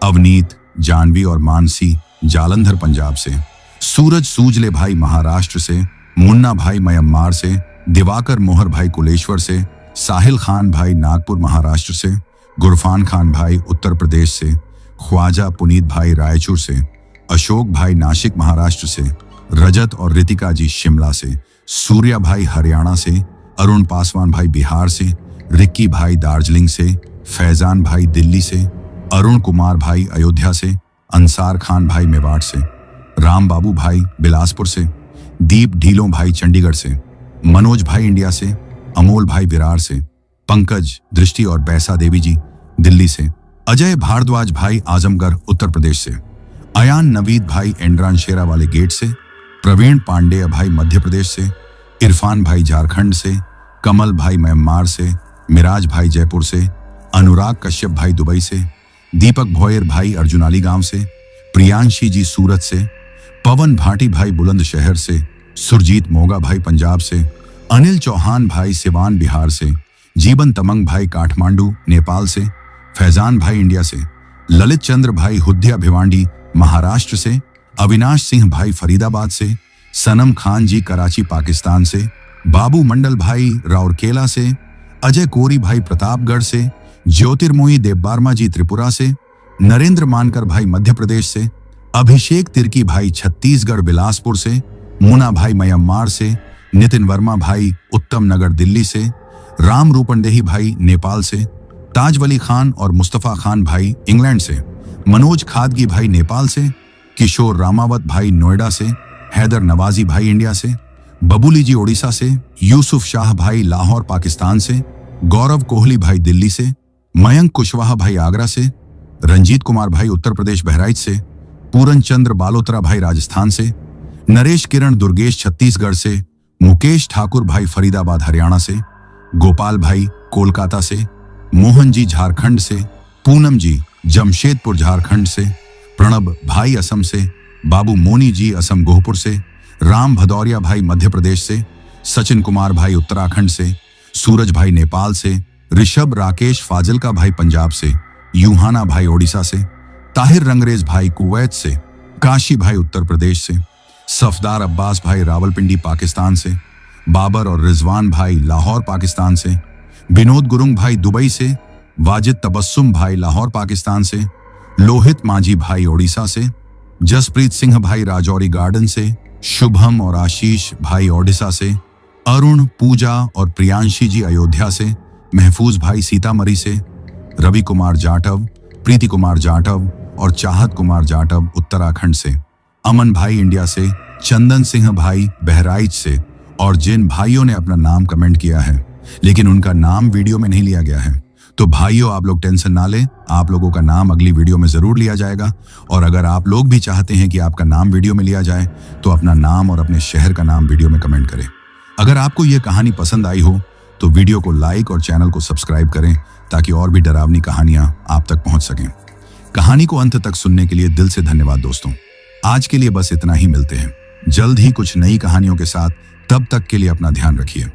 अवनीत, जानवी और मानसी जालंधर पंजाब से, सूरज सूजले भाई महाराष्ट्र से, मुन्ना भाई म्यांमार से, दिवाकर मोहर भाई कुलेश्वर से, साहिल खान भाई नागपुर महाराष्ट्र से, गुरफान खान भाई उत्तर प्रदेश से, ख्वाजा पुनीत भाई रायचूर से, अशोक भाई नासिक महाराष्ट्र से, रजत और रितिका जी शिमला से, सूर्या भाई हरियाणा से, अरुण पासवान भाई बिहार से, रिक्की भाई दार्जिलिंग से, फैजान भाई दिल्ली से, अरुण कुमार भाई अयोध्या से, अंसार खान भाई मेवाड़ से, राम बाबू भाई बिलासपुर से, दीप ढीलों भाई चंडीगढ़ से, मनोज भाई इंडिया से, अमोल भाई विरार से, पंकज, दृष्टि और बैसा देवी जी दिल्ली से, अजय भारद्वाज भाई आजमगढ़ उत्तर प्रदेश से, अयान नवीद भाई एंड्रान शेरा वाले गेट से, प्रवीण पांडेय भाई मध्य प्रदेश से, इरफान भाई झारखंड से, कमल भाई म्यांमार से, मिराज भाई जयपुर से, अनुराग कश्यप भाई दुबई से, दीपक भोयर भाई अर्जुनाली गांव से, प्रियांशी जी सूरत से, पवन भाटी भाई बुलंदशहर से, सुरजीत मोगा भाई पंजाब से, अनिल चौहान भाई सिवान बिहार से, जीवन तमंग भाई काठमांडू नेपाल से, फैजान भाई इंडिया से, ललित चंद्र भाई हुद्या भिवांडी महाराष्ट्र से, अविनाश सिंह भाई फरीदाबाद से, सनम खान जी कराची पाकिस्तान से, बाबू मंडल भाई राउरकेला से, अजय कोरी भाई प्रतापगढ़ से, ज्योतिर्मोही देवबार्मा जी त्रिपुरा से, नरेंद्र मानकर भाई मध्य प्रदेश से, अभिषेक तिर्की भाई छत्तीसगढ़ बिलासपुर से, मुना भाई म्यांमार से, नितिन वर्मा भाई उत्तम नगर दिल्ली से, राम रूपनदेही भाई नेपाल से, ताजवली खान और मुस्तफा खान भाई इंग्लैंड से, मनोज खादगी भाई नेपाल से, किशोर रामावत भाई नोएडा से, हैदर नवाजी भाई इंडिया से, बबूली जी ओडिशा से, यूसुफ शाह भाई लाहौर पाकिस्तान से, गौरव कोहली भाई दिल्ली से, मयंक कुशवाहा भाई आगरा से, रंजीत कुमार भाई उत्तर प्रदेश बहराइच से, पूरन चंद्र बालोतरा भाई राजस्थान से, नरेश किरण दुर्गेश छत्तीसगढ़ से, मुकेश ठाकुर भाई फरीदाबाद हरियाणा से, गोपाल भाई कोलकाता से, मोहन जी झारखंड से, पूनम जी जमशेदपुर झारखंड से, प्रणब भाई असम से, बाबू मोनी जी असम गोहपुर से, राम भदौरिया भाई मध्य प्रदेश से, सचिन कुमार भाई उत्तराखंड से, सूरज भाई नेपाल से, ऋषभ राकेश फाजिल्का भाई पंजाब से, यूहाना भाई ओडिशा से, ताहिर रंगरेज भाई कुवैत से, काशी भाई उत्तर प्रदेश से, सफदार अब्बास भाई रावलपिंडी पाकिस्तान से, बाबर और रिजवान भाई लाहौर पाकिस्तान से, विनोद गुरुंग भाई दुबई से, वाजिद तबस्सुम भाई लाहौर पाकिस्तान से, लोहित माझी भाई ओडिशा से, जसप्रीत सिंह भाई राजौरी गार्डन से, शुभम और आशीष भाई ओडिशा से, अरुण पूजा और प्रियांशी जी अयोध्या से, महफूज भाई सीतामढ़ी से, रवि कुमार जाटव, प्रीति कुमार जाटव और चाहत कुमार जाटव उत्तराखंड से, अमन भाई इंडिया से, चंदन सिंह भाई बहराइच से, और जिन भाइयों ने अपना नाम कमेंट किया है लेकिन उनका नाम वीडियो में नहीं लिया गया है, तो भाइयों आप लोग टेंशन ना लें, आप लोगों का नाम अगली वीडियो में जरूर लिया जाएगा। और अगर आप लोग भी चाहते हैं कि आपका नाम वीडियो में लिया जाए तो अपना नाम और अपने शहर का नाम वीडियो में कमेंट करें। अगर आपको यह कहानी पसंद आई हो तो वीडियो को लाइक और चैनल को सब्सक्राइब करें ताकि और भी डरावनी कहानियां आप तक पहुंच सकें। कहानी को अंत तक सुनने के लिए दिल से धन्यवाद दोस्तों। आज के लिए बस इतना ही, मिलते हैं जल्द ही कुछ नई कहानियों के साथ। तब तक के लिए अपना ध्यान रखिए।